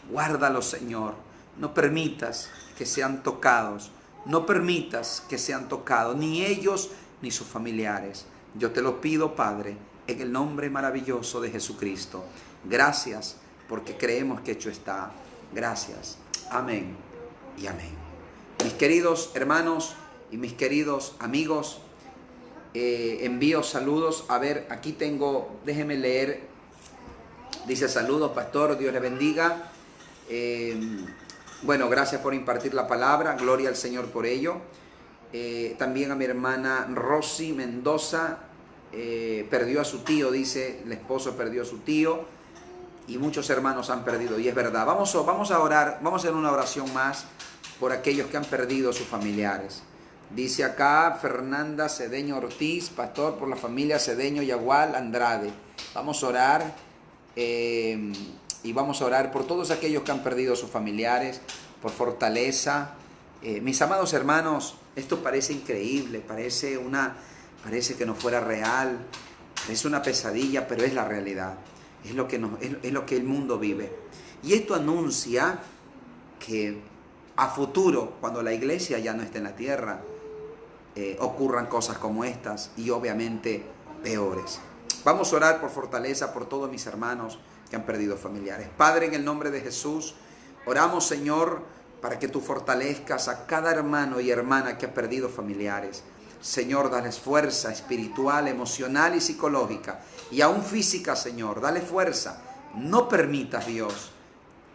Guárdalos, Señor. No permitas que sean tocados. No permitas que sean tocados, ni ellos ni sus familiares. Yo te lo pido, Padre, en el nombre maravilloso de Jesucristo. Gracias, porque creemos que hecho está. Gracias. Amén y amén. Mis queridos hermanos y mis queridos amigos, envío saludos. A ver, aquí tengo, déjeme leer. Dice: saludos, pastor, Dios le bendiga. Bueno, gracias por impartir la palabra, gloria al Señor por ello. También a mi hermana Rosy Mendoza, perdió a su tío, dice, el esposo perdió a su tío y muchos hermanos han perdido, y es verdad. Vamos a orar, vamos a hacer una oración más por aquellos que han perdido a sus familiares. Dice acá Fernanda Cedeño Ortiz: pastor, por la familia Cedeño Yagual Andrade. Vamos a orar y vamos a orar por todos aquellos que han perdido a sus familiares, por Fortaleza. Mis amados hermanos, esto parece increíble, parece que no fuera real, parece una pesadilla, pero es la realidad. Es lo que el mundo vive. Y esto anuncia que a futuro, cuando la iglesia ya no esté en la tierra, ocurran cosas como estas y obviamente peores. Vamos a orar por Fortaleza, por todos mis hermanos que han perdido familiares. Padre, en el nombre de Jesús, oramos, Señor, para que tú fortalezcas a cada hermano y hermana que ha perdido familiares. Señor, dales fuerza espiritual, emocional y psicológica, y aún física, Señor, dale fuerza. No permitas, Dios,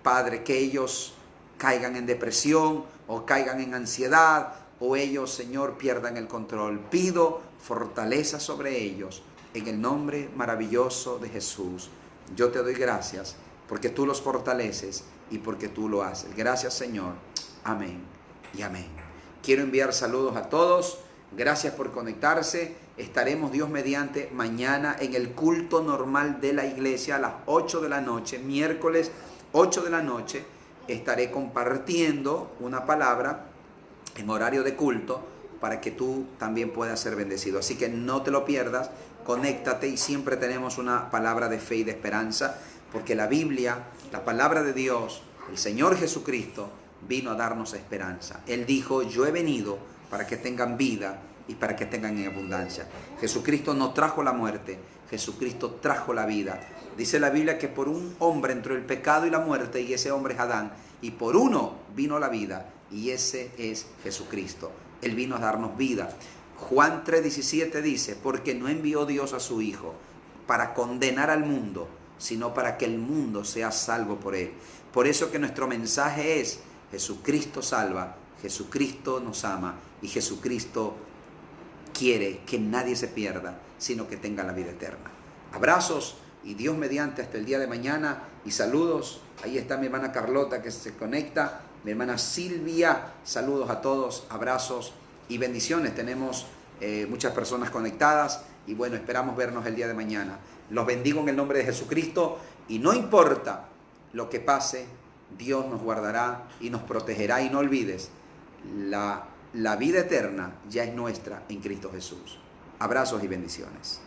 Padre, que ellos caigan en depresión o caigan en ansiedad, o ellos, Señor, pierdan el control. Pido fortaleza sobre ellos en el nombre maravilloso de Jesús. Yo te doy gracias porque tú los fortaleces y porque tú lo haces. Gracias, Señor. Amén y amén. Quiero enviar saludos a todos. Gracias por conectarse. Estaremos, Dios mediante, mañana en el culto normal de la iglesia a las 8 de la noche, miércoles 8 de la noche. Estaré compartiendo una palabra en horario de culto para que tú también puedas ser bendecido. Así que no te lo pierdas, conéctate, y siempre tenemos una palabra de fe y de esperanza, porque la Biblia, la palabra de Dios, el Señor Jesucristo, vino a darnos esperanza. Él dijo, yo he venido para que tengan vida y para que tengan en abundancia. Jesucristo no trajo la muerte, Jesucristo trajo la vida. Dice la Biblia que por un hombre entró el pecado y la muerte, y ese hombre es Adán, y por uno vino la vida, y ese es Jesucristo. Él vino a darnos vida. Juan 3:17 dice, porque no envió Dios a su Hijo para condenar al mundo, sino para que el mundo sea salvo por él. Por eso que nuestro mensaje es, Jesucristo salva, Jesucristo nos ama, y Jesucristo quiere que nadie se pierda, sino que tenga la vida eterna. Abrazos y Dios mediante hasta el día de mañana, y saludos. Ahí está mi hermana Carlota que se conecta, mi hermana Silvia, saludos a todos, abrazos y bendiciones. Tenemos muchas personas conectadas y bueno, esperamos vernos el día de mañana. Los bendigo en el nombre de Jesucristo, y no importa lo que pase, Dios nos guardará y nos protegerá. Y no olvides, la vida eterna ya es nuestra en Cristo Jesús. Abrazos y bendiciones.